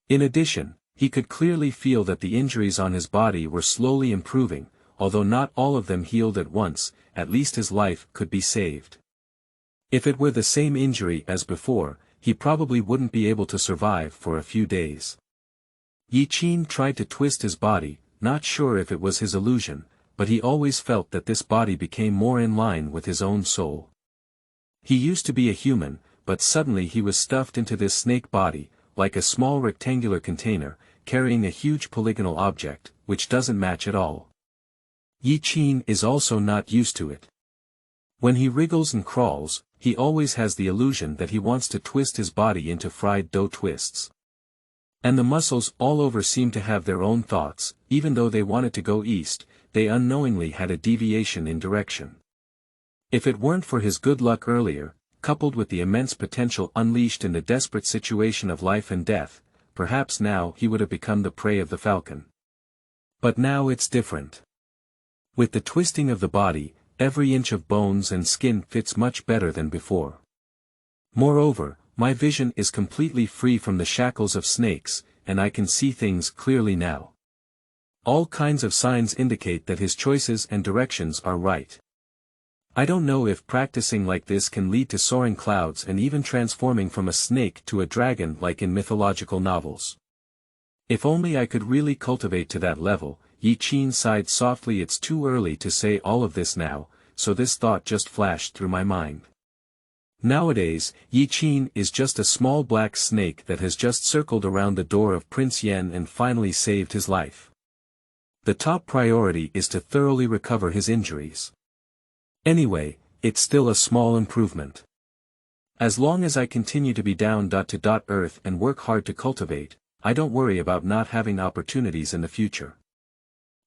In addition, he could clearly feel that the injuries on his body were slowly improving, although not all of them healed at once, at least his life could be saved. If it were the same injury as before, he probably wouldn't be able to survive for a few days. Yi Qin tried to twist his body, not sure if it was his illusion, but he always felt that this body became more in line with his own soul. He used to be a human, but suddenly he was stuffed into this snake body, like a small rectangular container, carrying a huge polygonal object, which doesn't match at all. Yi Qin is also not used to it. When he wriggles and crawls, he always has the illusion that he wants to twist his body into fried dough twists. And the muscles all over seem to have their own thoughts, even though they wanted to go east, they unknowingly had a deviation in direction. If it weren't for his good luck earlier, coupled with the immense potential unleashed in the desperate situation of life and death, perhaps now he would have become the prey of the falcon. But now it's different. With the twisting of the body, every inch of bones and skin fits much better than before. Moreover, my vision is completely free from the shackles of snakes, and I can see things clearly now. All kinds of signs indicate that his choices and directions are right. I don't know if practicing like this can lead to soaring clouds and even transforming from a snake to a dragon like in mythological novels. If only I could really cultivate to that level. Yi Qin sighed softly. It's too early to say all of this now, so this thought just flashed through my mind. Nowadays, Yi Qin is just a small black snake that has just circled around the door of Prince Yan and finally saved his life. The top priority is to thoroughly recover his injuries. Anyway, it's still a small improvement. As long as I continue to be down to earth and work hard to cultivate, I don't worry about not having opportunities in the future.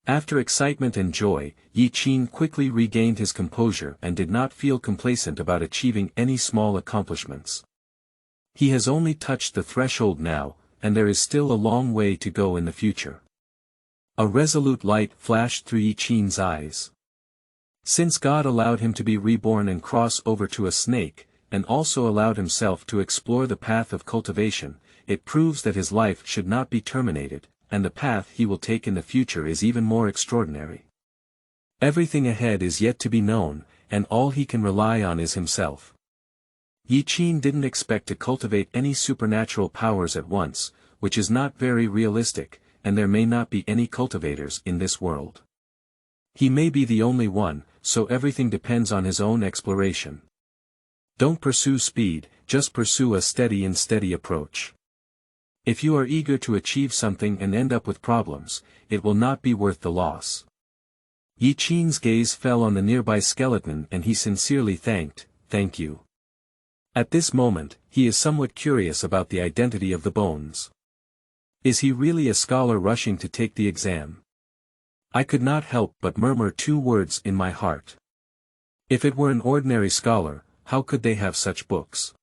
After excitement and joy, Yi Qin quickly regained his composure and did not feel complacent about achieving any small accomplishments. He has only touched the threshold now, and there is still a long way to go in the future. A resolute light flashed through Yi Qin's eyes. Since God allowed him to be reborn and cross over to a snake, and also allowed himself to explore the path of cultivation, it proves that his life should not be terminated, and the path he will take in the future is even more extraordinary. Everything ahead is yet to be known, and all he can rely on is himself. Yi Qin didn't expect to cultivate any supernatural powers at once, which is not very realistic, and there may not be any cultivators in this world. He may be the only one, so everything depends on his own exploration. Don't pursue speed, just pursue a steady and steady approach. If you are eager to achieve something and end up with problems, it will not be worth the loss. Yi Qin's gaze fell on the nearby skeleton and he sincerely thank you. At this moment, he is somewhat curious about the identity of the bones. Is he really a scholar rushing to take the exam? I could not help but murmur two words in my heart. If it were an ordinary scholar, how could they have such books?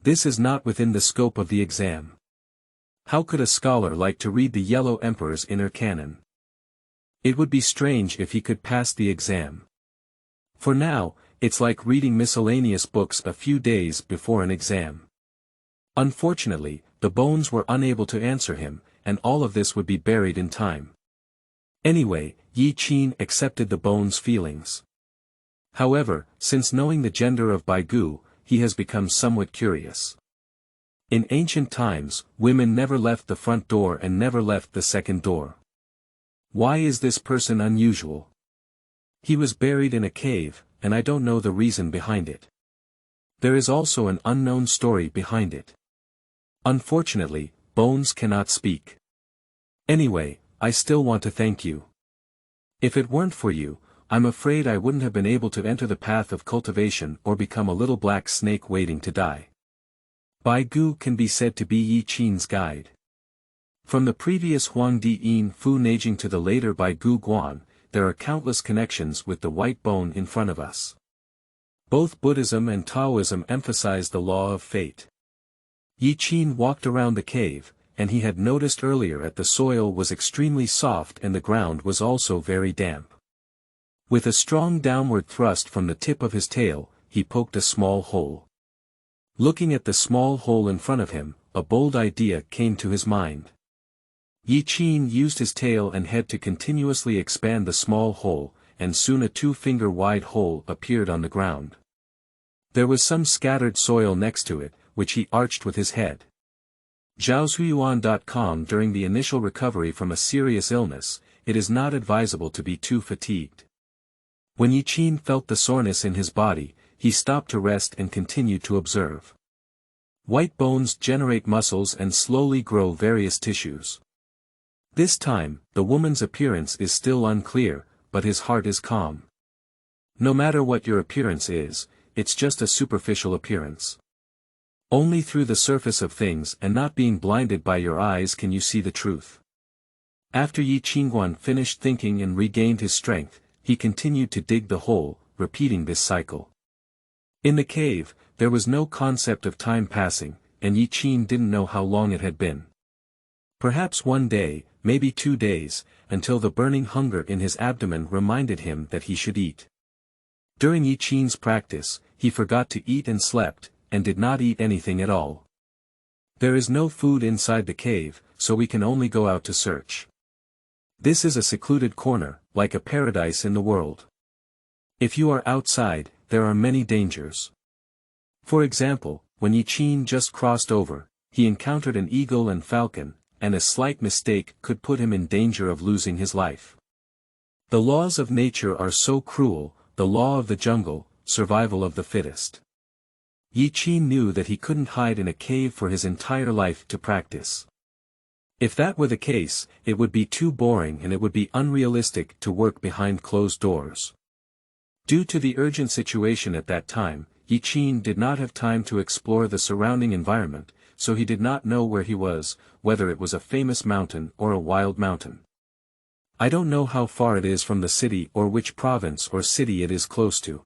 This is not within the scope of the exam. How could a scholar like to read the Yellow Emperor's inner canon? It would be strange if he could pass the exam. For now, it's like reading miscellaneous books a few days before an exam. Unfortunately, the bones were unable to answer him, and all of this would be buried in time. Anyway, Yi Qin accepted the bone's feelings. However, since knowing the gender of Baigu, he has become somewhat curious. In ancient times, women never left the front door and never left the second door. Why is this person unusual? He was buried in a cave, and I don't know the reason behind it. There is also an unknown story behind it. Unfortunately, bones cannot speak. Anyway, I still want to thank you. If it weren't for you, I'm afraid I wouldn't have been able to enter the path of cultivation or become a little black snake waiting to die. Baigu can be said to be Yi Qin's guide. From the previous Huangdi Yin Fu Neijing to the later Baigu Guan, there are countless connections with the white bone in front of us. Both Buddhism and Taoism emphasize the law of fate. Yi Qin walked around the cave, and he had noticed earlier that the soil was extremely soft and the ground was also very damp. With a strong downward thrust from the tip of his tail, he poked a small hole. Looking at the small hole in front of him, a bold idea came to his mind. Yi Qin used his tail and head to continuously expand the small hole, and soon a 2-finger-wide hole appeared on the ground. There was some scattered soil next to it, which he arched with his head. Zhaozuiyuan.com. During the initial recovery from a serious illness, it is not advisable to be too fatigued. When Yi Qin felt the soreness in his body, he stopped to rest and continued to observe. White bones generate muscles and slowly grow various tissues. This time, the woman's appearance is still unclear, but his heart is calm. No matter what your appearance is, it's just a superficial appearance. Only through the surface of things and not being blinded by your eyes can you see the truth. After Yi Qinguan finished thinking and regained his strength, he continued to dig the hole, repeating this cycle. In the cave, there was no concept of time passing, and Yi Qin didn't know how long it had been. Perhaps 1 day, maybe 2 days, until the burning hunger in his abdomen reminded him that he should eat. During Yi Qin's practice, he forgot to eat and slept, and did not eat anything at all. There is no food inside the cave, so we can only go out to search. This is a secluded corner, like a paradise in the world. If you are outside, there are many dangers. For example, when Yi Qin just crossed over, he encountered an eagle and falcon, and a slight mistake could put him in danger of losing his life. The laws of nature are so cruel, the law of the jungle, survival of the fittest. Yi Qin knew that he couldn't hide in a cave for his entire life to practice. If that were the case, it would be too boring and it would be unrealistic to work behind closed doors. Due to the urgent situation at that time, Yi Qin did not have time to explore the surrounding environment, so he did not know where he was, whether it was a famous mountain or a wild mountain. I don't know how far it is from the city or which province or city it is close to.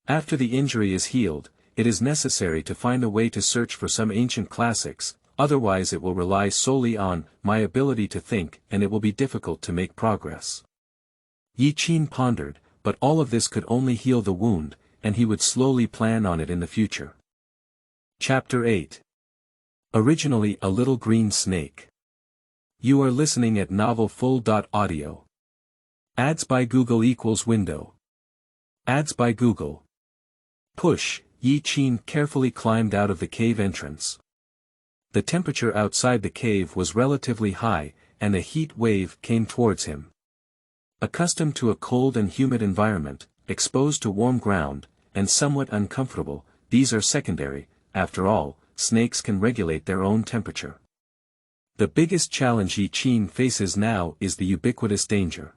After the injury is healed, it is necessary to find a way to search for some ancient classics, otherwise it will rely solely on my ability to think and it will be difficult to make progress. Yi Qin pondered, but all of this could only heal the wound, and he would slowly plan on it in the future. Chapter 8. Originally a little green snake. You are listening at novelfull.audio. Ads by Google equals window. Ads by Google. Push. Yi Qin carefully climbed out of the cave entrance. The temperature outside the cave was relatively high, and a heat wave came towards him. Accustomed to a cold and humid environment, exposed to warm ground, and somewhat uncomfortable, these are secondary. After all, snakes can regulate their own temperature. The biggest challenge Yi Qin faces now is the ubiquitous danger.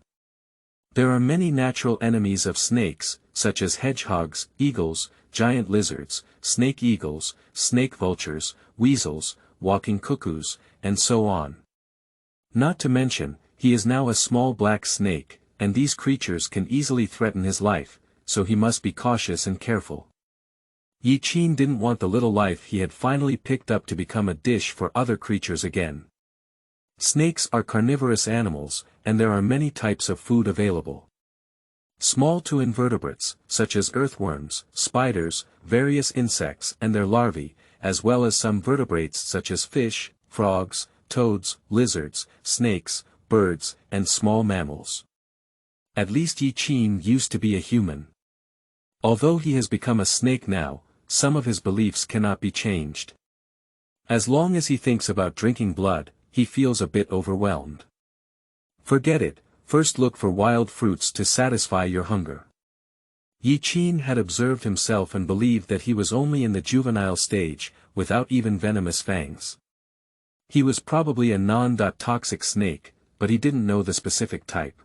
There are many natural enemies of snakes, such as hedgehogs, eagles, giant lizards, snake eagles, snake vultures, weasels, walking cuckoos, and so on. Not to mention, he is now a small black snake, and these creatures can easily threaten his life, so he must be cautious and careful. Yi Qin didn't want the little life he had finally picked up to become a dish for other creatures again. Snakes are carnivorous animals, and there are many types of food available. Small to invertebrates, such as earthworms, spiders, various insects and their larvae, as well as some vertebrates such as fish, frogs, toads, lizards, snakes, birds, and small mammals. At least Yi Qin used to be a human. Although he has become a snake now, some of his beliefs cannot be changed. As long as he thinks about drinking blood, he feels a bit overwhelmed. Forget it, first look for wild fruits to satisfy your hunger. Yi Qin had observed himself and believed that he was only in the juvenile stage, without even venomous fangs. He was probably a non-toxic snake, but he didn't know the specific type.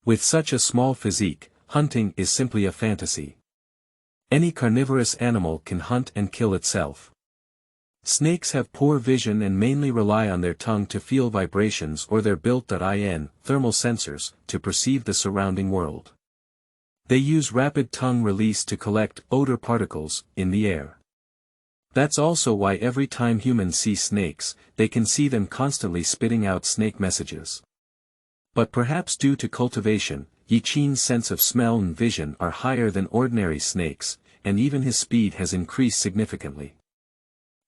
With such a small physique, hunting is simply a fantasy. Any carnivorous animal can hunt and kill itself. Snakes have poor vision and mainly rely on their tongue to feel vibrations or their built-in thermal sensors to perceive the surrounding world. They use rapid tongue release to collect odor particles in the air. That's also why every time humans see snakes, they can see them constantly spitting out snake messages. But perhaps due to cultivation, Yi Qin's sense of smell and vision are higher than ordinary snakes, and even his speed has increased significantly.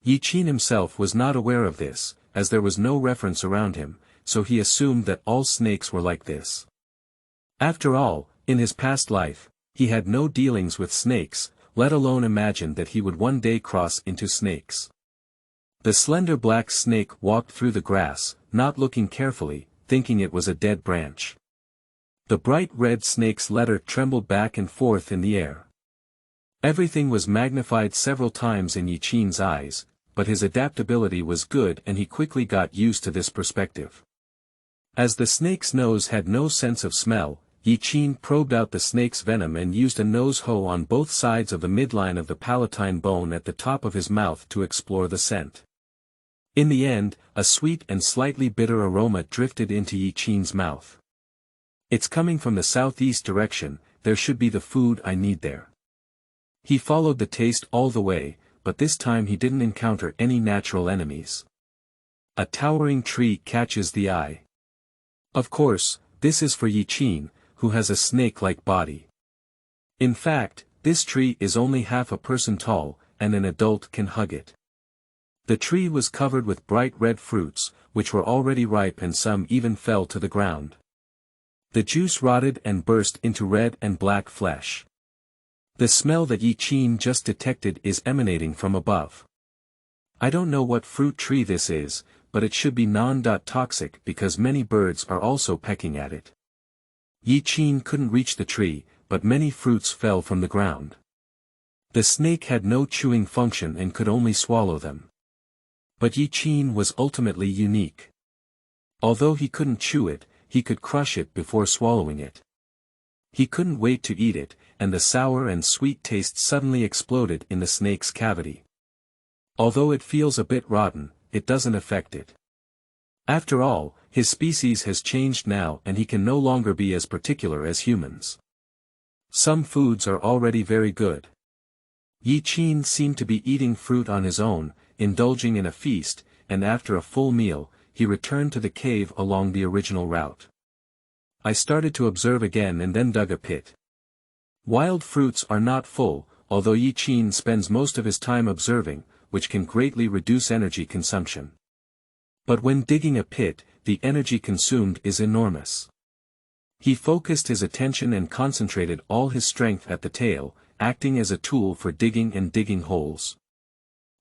Yi Qin himself was not aware of this, as there was no reference around him, so he assumed that all snakes were like this. After all, in his past life, he had no dealings with snakes, let alone imagine that he would one day cross into snakes. The slender black snake walked through the grass, not looking carefully, thinking it was a dead branch. The bright red snake's letter trembled back and forth in the air. Everything was magnified several times in Yi Qin's eyes, but his adaptability was good and he quickly got used to this perspective. As the snake's nose had no sense of smell, Yi Qin probed out the snake's venom and used a nose hoe on both sides of the midline of the palatine bone at the top of his mouth to explore the scent. In the end, a sweet and slightly bitter aroma drifted into Yi Qin's mouth. It's coming from the southeast direction, there should be the food I need there. He followed the taste all the way, but this time he didn't encounter any natural enemies. A towering tree catches the eye. Of course, this is for Yi Qin, who has a snake-like body. In fact, this tree is only half a person tall, and an adult can hug it. The tree was covered with bright red fruits, which were already ripe and some even fell to the ground. The juice rotted and burst into red and black flesh. The smell that Yi Qin just detected is emanating from above. I don't know what fruit tree this is, but it should be non-toxic because many birds are also pecking at it. Yi Qin couldn't reach the tree, but many fruits fell from the ground. The snake had no chewing function and could only swallow them. But Yi Qin was ultimately unique. Although he couldn't chew it, he could crush it before swallowing it. He couldn't wait to eat it, and the sour and sweet taste suddenly exploded in the snake's cavity. Although it feels a bit rotten, it doesn't affect it. After all, his species has changed now and he can no longer be as particular as humans. Some foods are already very good. Yi Qin seemed to be eating fruit on his own, indulging in a feast, and after a full meal, he returned to the cave along the original route. I started to observe again and then dug a pit. Wild fruits are not full, although Yi Qin spends most of his time observing, which can greatly reduce energy consumption. But when digging a pit, the energy consumed is enormous. He focused his attention and concentrated all his strength at the tail, acting as a tool for digging and digging holes.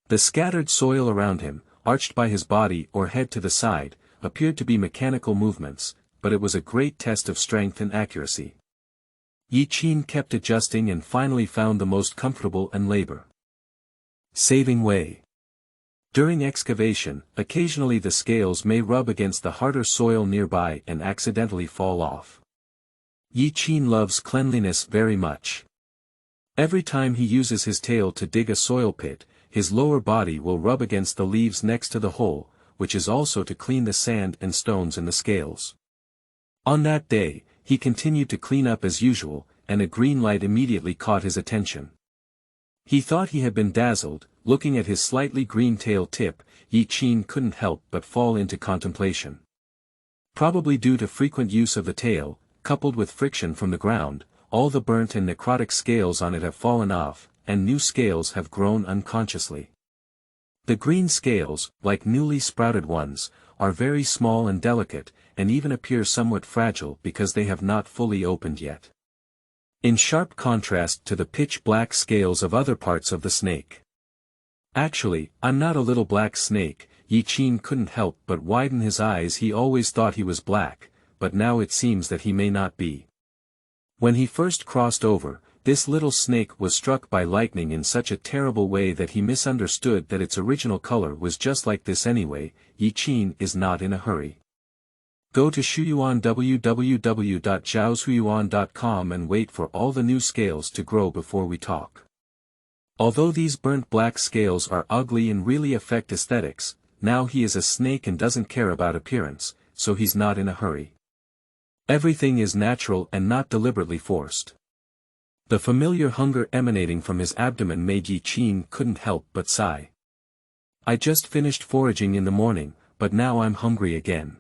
The scattered soil around him, arched by his body or head to the side, appeared to be mechanical movements, but it was a great test of strength and accuracy. Yi Qin kept adjusting and finally found the most comfortable and labor-saving way. During excavation, occasionally the scales may rub against the harder soil nearby and accidentally fall off. Yi Qin loves cleanliness very much. Every time he uses his tail to dig a soil pit, his lower body will rub against the leaves next to the hole, which is also to clean the sand and stones in the scales. On that day, he continued to clean up as usual, and a green light immediately caught his attention. He thought he had been dazzled. Looking at his slightly green tail tip, Yi Qin couldn't help but fall into contemplation. Probably due to frequent use of the tail, coupled with friction from the ground, all the burnt and necrotic scales on it have fallen off, and new scales have grown unconsciously. The green scales, like newly sprouted ones, are very small and delicate, and even appear somewhat fragile because they have not fully opened yet. In sharp contrast to the pitch-black scales of other parts of the snake. Actually, I'm not a little black snake, Yi Qin couldn't help but widen his eyes. He always thought he was black, but now it seems that he may not be. When he first crossed over, this little snake was struck by lightning in such a terrible way that he misunderstood that its original color was just like this anyway. Yi Qin is not in a hurry. Go to Shuyuan www.zhaoshuyuan.com and wait for all the new scales to grow before we talk. Although these burnt black scales are ugly and really affect aesthetics, now he is a snake and doesn't care about appearance, so he's not in a hurry. Everything is natural and not deliberately forced. The familiar hunger emanating from his abdomen made Yi Qin couldn't help but sigh. I just finished foraging in the morning, but now I'm hungry again.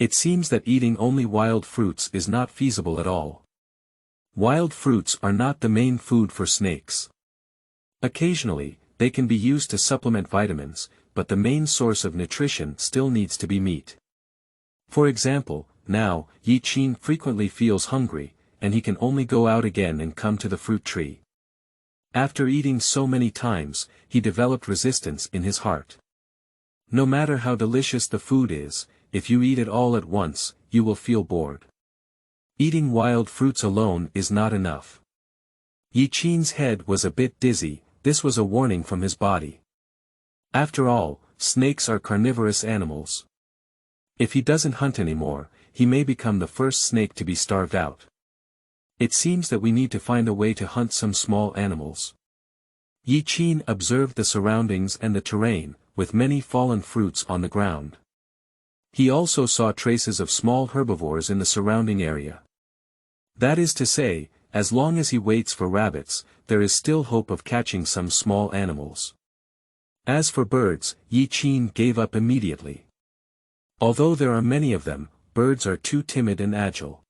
It seems that eating only wild fruits is not feasible at all. Wild fruits are not the main food for snakes. Occasionally, they can be used to supplement vitamins, but the main source of nutrition still needs to be meat. For example, now, Yi Qin frequently feels hungry, and he can only go out again and come to the fruit tree. After eating so many times, he developed resistance in his heart. No matter how delicious the food is, if you eat it all at once, you will feel bored. Eating wild fruits alone is not enough. Yi Qin's head was a bit dizzy. This was a warning from his body. After all, snakes are carnivorous animals. If he doesn't hunt anymore, he may become the first snake to be starved out. It seems that we need to find a way to hunt some small animals. Yi Qin observed the surroundings and the terrain, with many fallen fruits on the ground. He also saw traces of small herbivores in the surrounding area. That is to say, as long as he waits for rabbits, there is still hope of catching some small animals. As for birds, Yi Qin gave up immediately. Although there are many of them, birds are too timid and agile.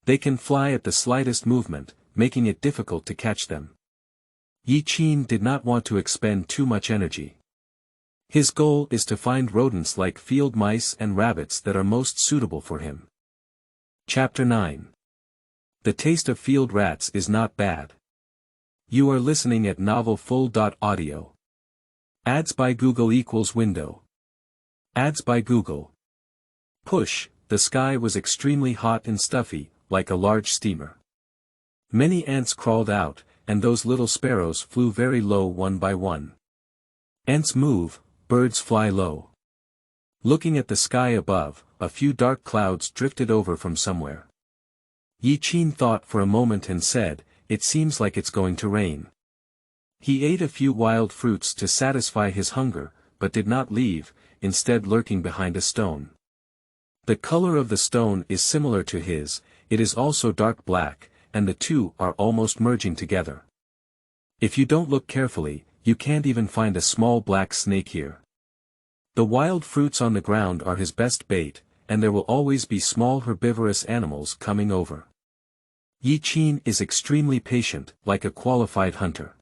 They can fly at the slightest movement, making it difficult to catch them. Yi Qin did not want to expend too much energy. His goal is to find rodents like field mice and rabbits that are most suitable for him. Chapter 9. The taste of field rats is not bad. You are listening at novelfull.audio. Ads by Google equals window. Ads by Google. Push, the sky was extremely hot and stuffy, like a large steamer. Many ants crawled out, and those little sparrows flew very low one by one. Ants move, birds fly low. Looking at the sky above, a few dark clouds drifted over from somewhere. Yi Qin thought for a moment and said, "It seems like it's going to rain." He ate a few wild fruits to satisfy his hunger, but did not leave, instead lurking behind a stone. The color of the stone is similar to his. It is also dark black, and the two are almost merging together. If you don't look carefully, you can't even find a small black snake here. The wild fruits on the ground are his best bait, and there will always be small herbivorous animals coming over. Yi Qin is extremely patient, like a qualified hunter.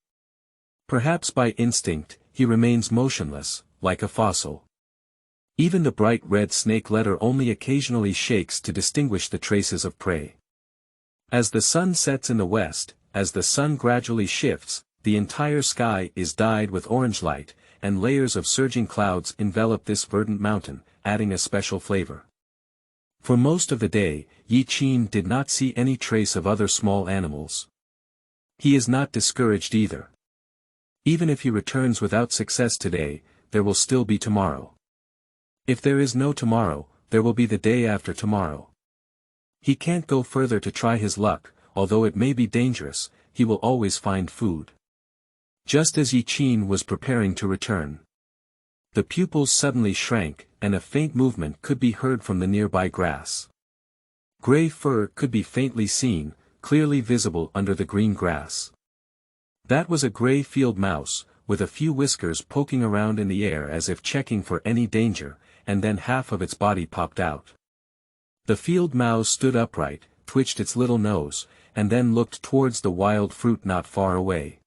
Perhaps by instinct, he remains motionless, like a fossil. Even the bright red snake letter only occasionally shakes to distinguish the traces of prey. As the sun sets in the west, as the sun gradually shifts, the entire sky is dyed with orange light, and layers of surging clouds envelop this verdant mountain, adding a special flavor. For most of the day, Yi Qin did not see any trace of other small animals. He is not discouraged either. Even if he returns without success today, there will still be tomorrow. If there is no tomorrow, there will be the day after tomorrow. He can't go further to try his luck, although it may be dangerous, he will always find food. Just as Yi Qin was preparing to return, the pupils suddenly shrank, and a faint movement could be heard from the nearby grass. Gray fur could be faintly seen, clearly visible under the green grass. That was a gray field mouse, with a few whiskers poking around in the air as if checking for any danger, and then half of its body popped out. The field mouse stood upright, twitched its little nose, and then looked towards the wild fruit not far away.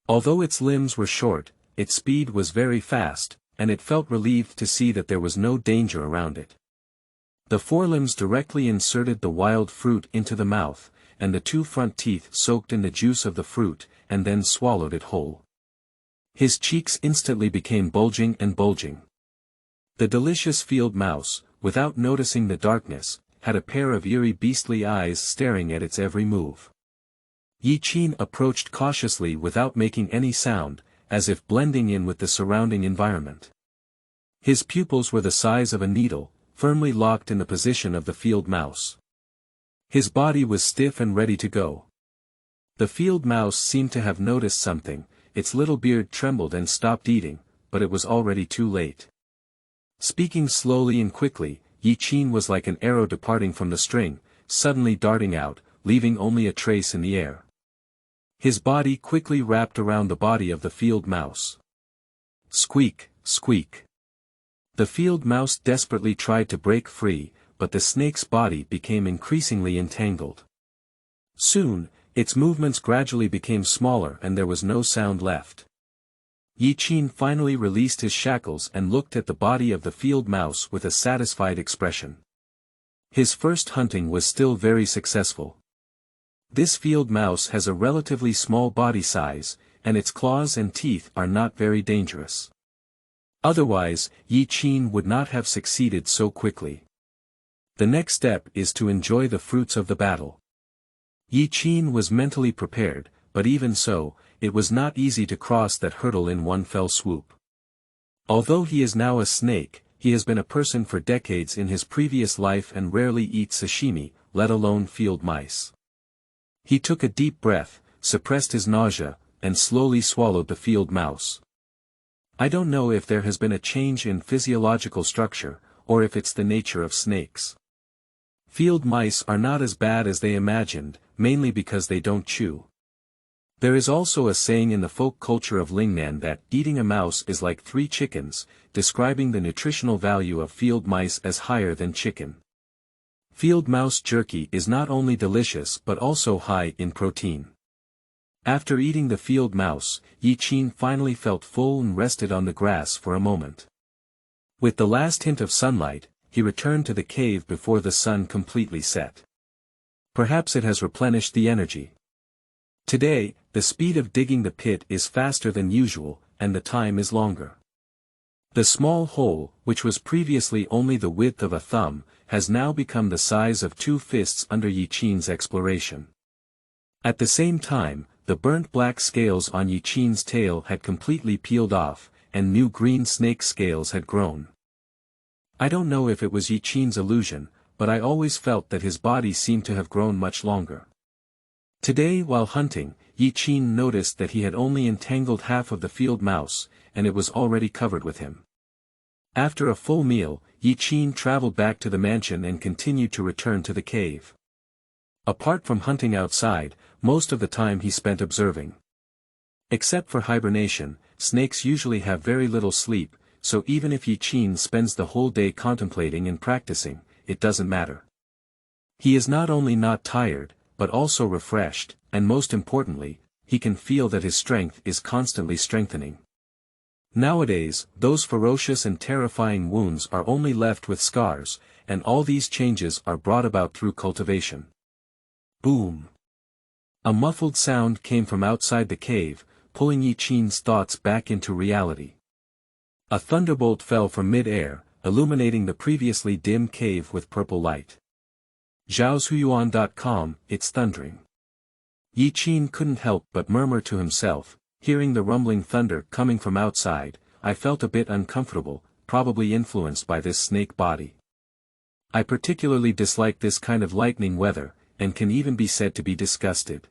Although its limbs were short, its speed was very fast, and it felt relieved to see that there was no danger around it. The forelimbs directly inserted the wild fruit into the mouth, and the two front teeth soaked in the juice of the fruit, and then swallowed it whole. His cheeks instantly became bulging and bulging. The delicious field mouse, without noticing the darkness, had a pair of eerie beastly eyes staring at its every move. Yi Qin approached cautiously without making any sound, as if blending in with the surrounding environment. His pupils were the size of a needle, firmly locked in the position of the field mouse. His body was stiff and ready to go. The field mouse seemed to have noticed something, its little beard trembled and stopped eating, but it was already too late. Speaking slowly and quickly, Yi Qin was like an arrow departing from the string, suddenly darting out, leaving only a trace in the air. His body quickly wrapped around the body of the field mouse. Squeak, squeak. The field mouse desperately tried to break free, but the snake's body became increasingly entangled. Soon, its movements gradually became smaller and there was no sound left. Yi Qin finally released his shackles and looked at the body of the field mouse with a satisfied expression. His first hunting was still very successful. This field mouse has a relatively small body size, and its claws and teeth are not very dangerous. Otherwise, Yi Qin would not have succeeded so quickly. The next step is to enjoy the fruits of the battle. Yi Qin was mentally prepared, but even so, it was not easy to cross that hurdle in one fell swoop. Although he is now a snake, he has been a person for decades in his previous life and rarely eats sashimi, let alone field mice. He took a deep breath, suppressed his nausea, and slowly swallowed the field mouse. I don't know if there has been a change in physiological structure, or if it's the nature of snakes. Field mice are not as bad as they imagined, mainly because they don't chew. There is also a saying in the folk culture of Lingnan that eating a mouse is like 3 chickens, describing the nutritional value of field mice as higher than chicken. Field mouse jerky is not only delicious but also high in protein. After eating the field mouse, Yi Qin finally felt full and rested on the grass for a moment. With the last hint of sunlight, he returned to the cave before the sun completely set. Perhaps it has replenished the energy. Today, the speed of digging the pit is faster than usual, and the time is longer. The small hole, which was previously only the width of a thumb, has now become the size of 2 fists under Yi Qin's exploration. At the same time, the burnt black scales on Yi Qin's tail had completely peeled off, and new green snake scales had grown. I don't know if it was Yi Qin's illusion, but I always felt that his body seemed to have grown much longer. Today while hunting, Yi Qin noticed that he had only entangled half of the field mouse, and it was already covered with him. After a full meal, Yi Qin traveled back to the mansion and continued to return to the cave. Apart from hunting outside, most of the time he spent observing. Except for hibernation, snakes usually have very little sleep, so even if Yi Qin spends the whole day contemplating and practicing, it doesn't matter. He is not only not tired, but also refreshed, and most importantly, he can feel that his strength is constantly strengthening. Nowadays, those ferocious and terrifying wounds are only left with scars, and all these changes are brought about through cultivation. Boom! A muffled sound came from outside the cave, pulling Yi Qin's thoughts back into reality. A thunderbolt fell from mid-air, illuminating the previously dim cave with purple light. Zhaozuiyuan.com, it's thundering. Yi Qin couldn't help but murmur to himself, hearing the rumbling thunder coming from outside. I felt a bit uncomfortable, probably influenced by this snake body. I particularly dislike this kind of lightning weather, and can even be said to be disgusted.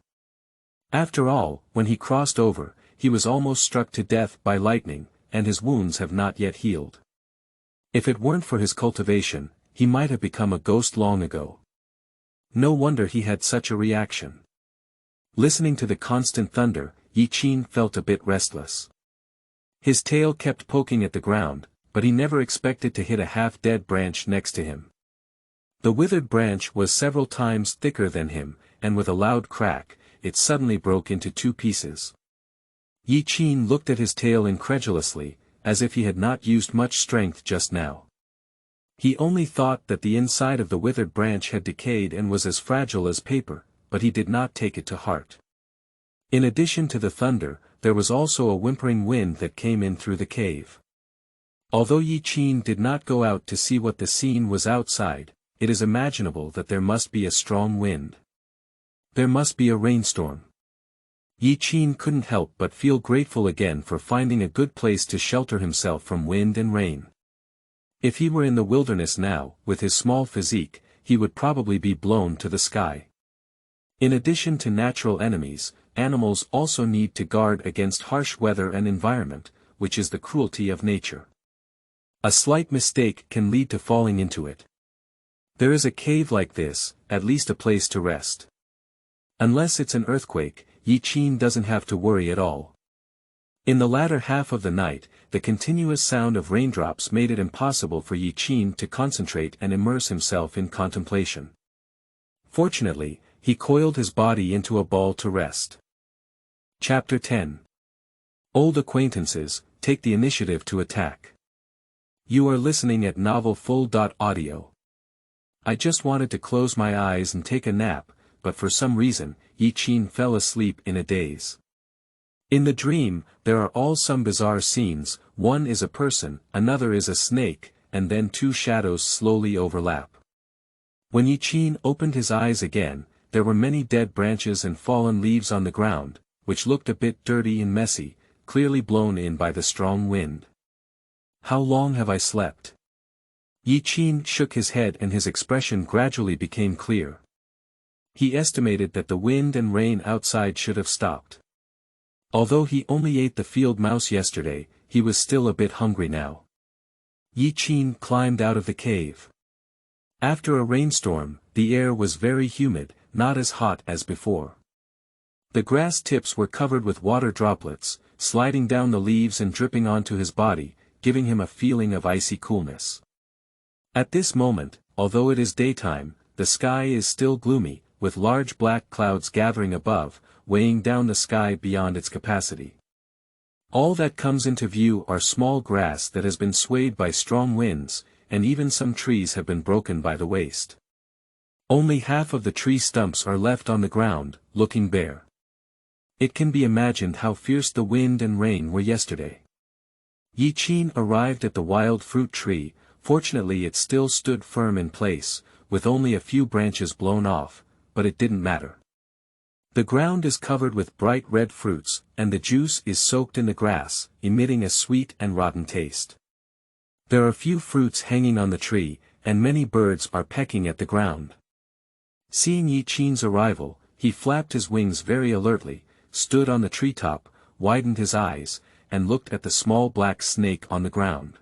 After all, when he crossed over, he was almost struck to death by lightning, and his wounds have not yet healed. If it weren't for his cultivation, he might have become a ghost long ago. No wonder he had such a reaction. Listening to the constant thunder, Yi Qin felt a bit restless. His tail kept poking at the ground, but he never expected to hit a half-dead branch next to him. The withered branch was several times thicker than him, and with a loud crack, it suddenly broke into 2 pieces. Yi Qin looked at his tail incredulously, as if he had not used much strength just now. He only thought that the inside of the withered branch had decayed and was as fragile as paper, but he did not take it to heart. In addition to the thunder, there was also a whimpering wind that came in through the cave. Although Yi Qin did not go out to see what the scene was outside, it is imaginable that there must be a strong wind. There must be a rainstorm. Yi Qin couldn't help but feel grateful again for finding a good place to shelter himself from wind and rain. If he were in the wilderness now, with his small physique, he would probably be blown to the sky. In addition to natural enemies, animals also need to guard against harsh weather and environment, which is the cruelty of nature. A slight mistake can lead to falling into it. There is a cave like this, at least a place to rest. Unless it's an earthquake, Yi Qin doesn't have to worry at all. In the latter half of the night, the continuous sound of raindrops made it impossible for Yi Qin to concentrate and immerse himself in contemplation. Fortunately, he coiled his body into a ball to rest. Chapter 10. Old Acquaintances, take the initiative to attack. You are listening at novelfull.audio. I just wanted to close my eyes and take a nap, but for some reason, Yi Qin fell asleep in a daze. In the dream, there are all some bizarre scenes, one is a person, another is a snake, and then two shadows slowly overlap. When Yi Qin opened his eyes again, there were many dead branches and fallen leaves on the ground, which looked a bit dirty and messy, clearly blown in by the strong wind. How long have I slept? Yi Qin shook his head and his expression gradually became clear. He estimated that the wind and rain outside should have stopped. Although he only ate the field mouse yesterday, he was still a bit hungry now. Yi Qin climbed out of the cave. After a rainstorm, the air was very humid, not as hot as before. The grass tips were covered with water droplets, sliding down the leaves and dripping onto his body, giving him a feeling of icy coolness. At this moment, although it is daytime, the sky is still gloomy, with large black clouds gathering above, weighing down the sky beyond its capacity. All that comes into view are small grass that has been swayed by strong winds, and even some trees have been broken by the waste. Only half of the tree stumps are left on the ground, looking bare. It can be imagined how fierce the wind and rain were yesterday. Yi Qin arrived at the wild fruit tree. Fortunately it still stood firm in place, with only a few branches blown off, but it didn't matter. The ground is covered with bright red fruits, and the juice is soaked in the grass, emitting a sweet and rotten taste. There are few fruits hanging on the tree, and many birds are pecking at the ground. Seeing Yi Qin's arrival, he flapped his wings very alertly, stood on the treetop, widened his eyes, and looked at the small black snake on the ground.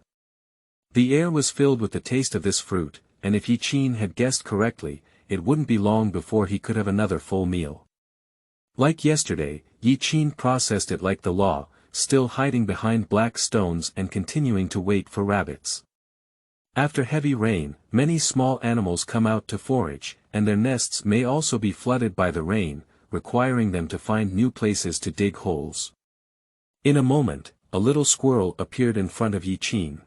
The air was filled with the taste of this fruit, and if Yi Qin had guessed correctly, it wouldn't be long before he could have another full meal. Like yesterday, Yi Qin processed it like the law, still hiding behind black stones and continuing to wait for rabbits. After heavy rain, many small animals come out to forage, and their nests may also be flooded by the rain, requiring them to find new places to dig holes. In a moment, a little squirrel appeared in front of Yi Qin.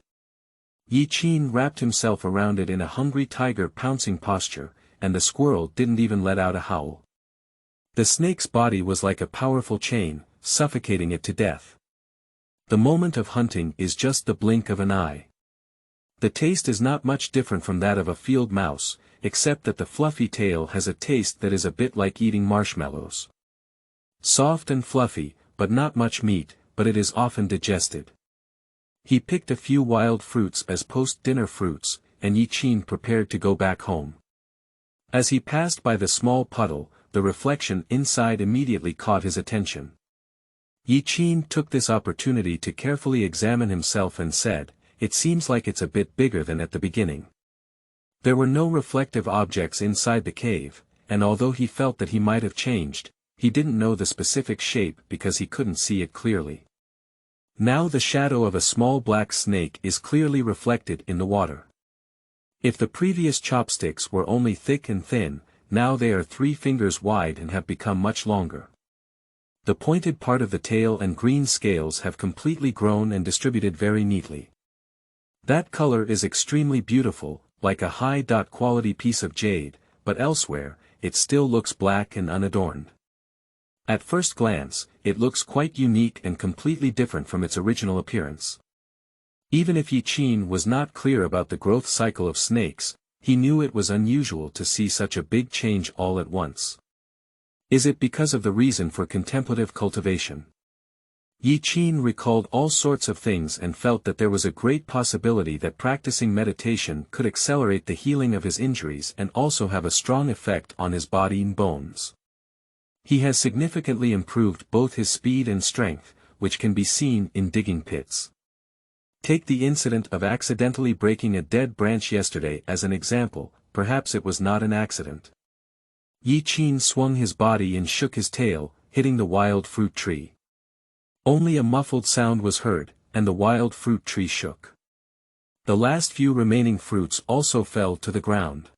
Yi Qin wrapped himself around it in a hungry tiger pouncing posture, and the squirrel didn't even let out a howl. The snake's body was like a powerful chain, suffocating it to death. The moment of hunting is just the blink of an eye. The taste is not much different from that of a field mouse, except that the fluffy tail has a taste that is a bit like eating marshmallows. Soft and fluffy, but not much meat, but it is often digested. He picked a few wild fruits as post-dinner fruits, and Yi Qin prepared to go back home. As he passed by the small puddle, the reflection inside immediately caught his attention. Yi Qin took this opportunity to carefully examine himself and said, "It seems like it's a bit bigger than at the beginning." There were no reflective objects inside the cave, and although he felt that he might have changed, he didn't know the specific shape because he couldn't see it clearly. Now the shadow of a small black snake is clearly reflected in the water. If the previous chopsticks were only thick and thin, now they are 3 fingers wide and have become much longer. The pointed part of the tail and green scales have completely grown and distributed very neatly. That color is extremely beautiful, like a high-quality piece of jade, but elsewhere, it still looks black and unadorned. At first glance, it looks quite unique and completely different from its original appearance. Even if Yi-Qin was not clear about the growth cycle of snakes, he knew it was unusual to see such a big change all at once. Is it because of the reason for contemplative cultivation? Yi-Qin recalled all sorts of things and felt that there was a great possibility that practicing meditation could accelerate the healing of his injuries and also have a strong effect on his body and bones. He has significantly improved both his speed and strength, which can be seen in digging pits. Take the incident of accidentally breaking a dead branch yesterday as an example. Perhaps it was not an accident. Yi-Qin swung his body and shook his tail, hitting the wild fruit tree. Only a muffled sound was heard, and the wild fruit tree shook. The last few remaining fruits also fell to the ground.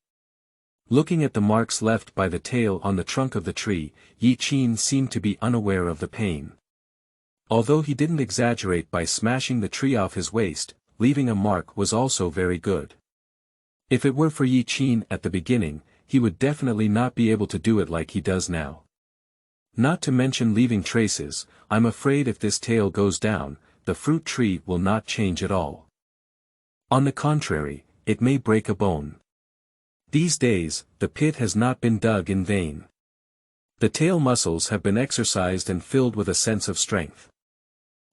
Looking at the marks left by the tail on the trunk of the tree, Yi-Qin seemed to be unaware of the pain. Although he didn't exaggerate by smashing the tree off his waist, leaving a mark was also very good. If it were for Yi-Qin at the beginning, he would definitely not be able to do it like he does now. Not to mention leaving traces, I'm afraid if this tail goes down, the fruit tree will not change at all. On the contrary, it may break a bone. These days, the pit has not been dug in vain. The tail muscles have been exercised and filled with a sense of strength.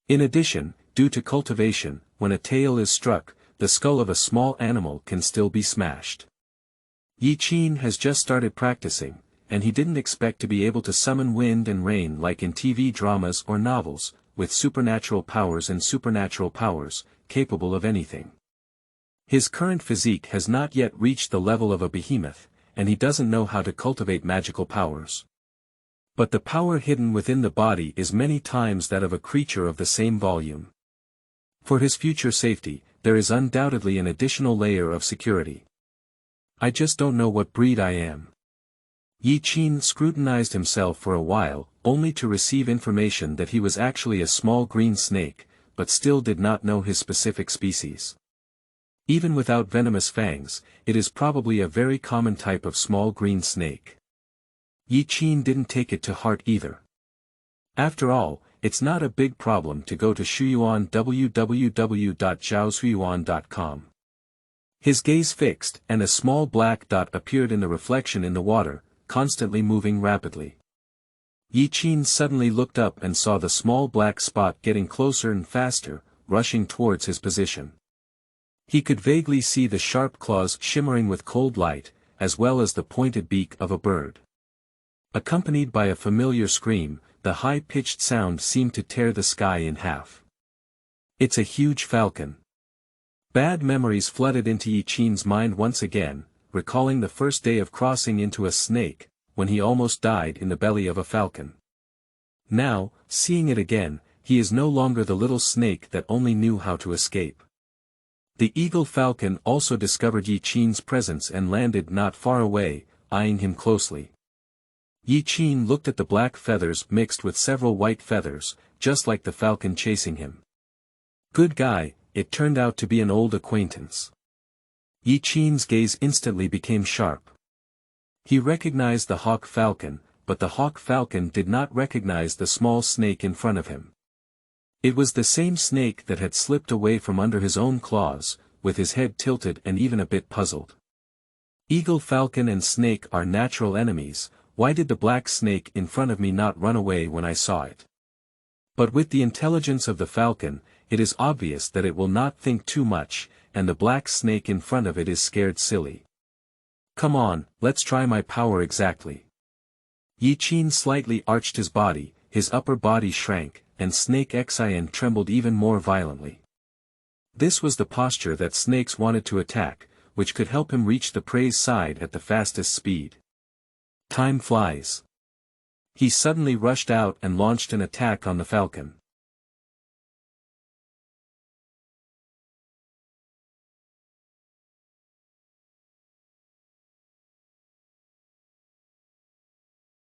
In addition, due to cultivation, when a tail is struck, the skull of a small animal can still be smashed. Yi-Qin has just started practicing, and he didn't expect to be able to summon wind and rain like in TV dramas or novels, with supernatural powers capable of anything. His current physique has not yet reached the level of a behemoth, and he doesn't know how to cultivate magical powers. But the power hidden within the body is many times that of a creature of the same volume. For his future safety, there is undoubtedly an additional layer of security. I just don't know what breed I am. Yi-Qin scrutinized himself for a while, only to receive information that he was actually a small green snake, but still did not know his specific species. Even without venomous fangs, it is probably a very common type of small green snake. Yi-Qin didn't take it to heart either. After all, it's not a big problem to go to Shuyuan www.zhaoshuyuan.com. His gaze fixed, and a small black dot appeared in the reflection in the water, constantly moving rapidly. Yi-Qin suddenly looked up and saw the small black spot getting closer and faster, rushing towards his position. He could vaguely see the sharp claws shimmering with cold light, as well as the pointed beak of a bird. Accompanied by a familiar scream, the high-pitched sound seemed to tear the sky in half. It's a huge falcon. Bad memories flooded into Yi-Qin's mind once again, recalling the first day of crossing into a snake, when he almost died in the belly of a falcon. Now, seeing it again, he is no longer the little snake that only knew how to escape. The eagle falcon also discovered Yi-Qin's presence and landed not far away, eyeing him closely. Yi-Qin looked at the black feathers mixed with several white feathers, just like the falcon chasing him. Good guy, it turned out to be an old acquaintance. Yi-Qin's gaze instantly became sharp. He recognized the hawk falcon, but the hawk falcon did not recognize the small snake in front of him. It was the same snake that had slipped away from under his own claws, with his head tilted and even a bit puzzled. Eagle falcon and snake are natural enemies. Why did the black snake in front of me not run away when I saw it? But with the intelligence of the falcon, it is obvious that it will not think too much, and the black snake in front of it is scared silly. Come on, let's try my power exactly. Yi-Qin slightly arched his body, his upper body shrank, and Snake Xian trembled even more violently. This was the posture that snakes wanted to attack, which could help him reach the prey's side at the fastest speed. Time flies. He suddenly rushed out and launched an attack on the falcon.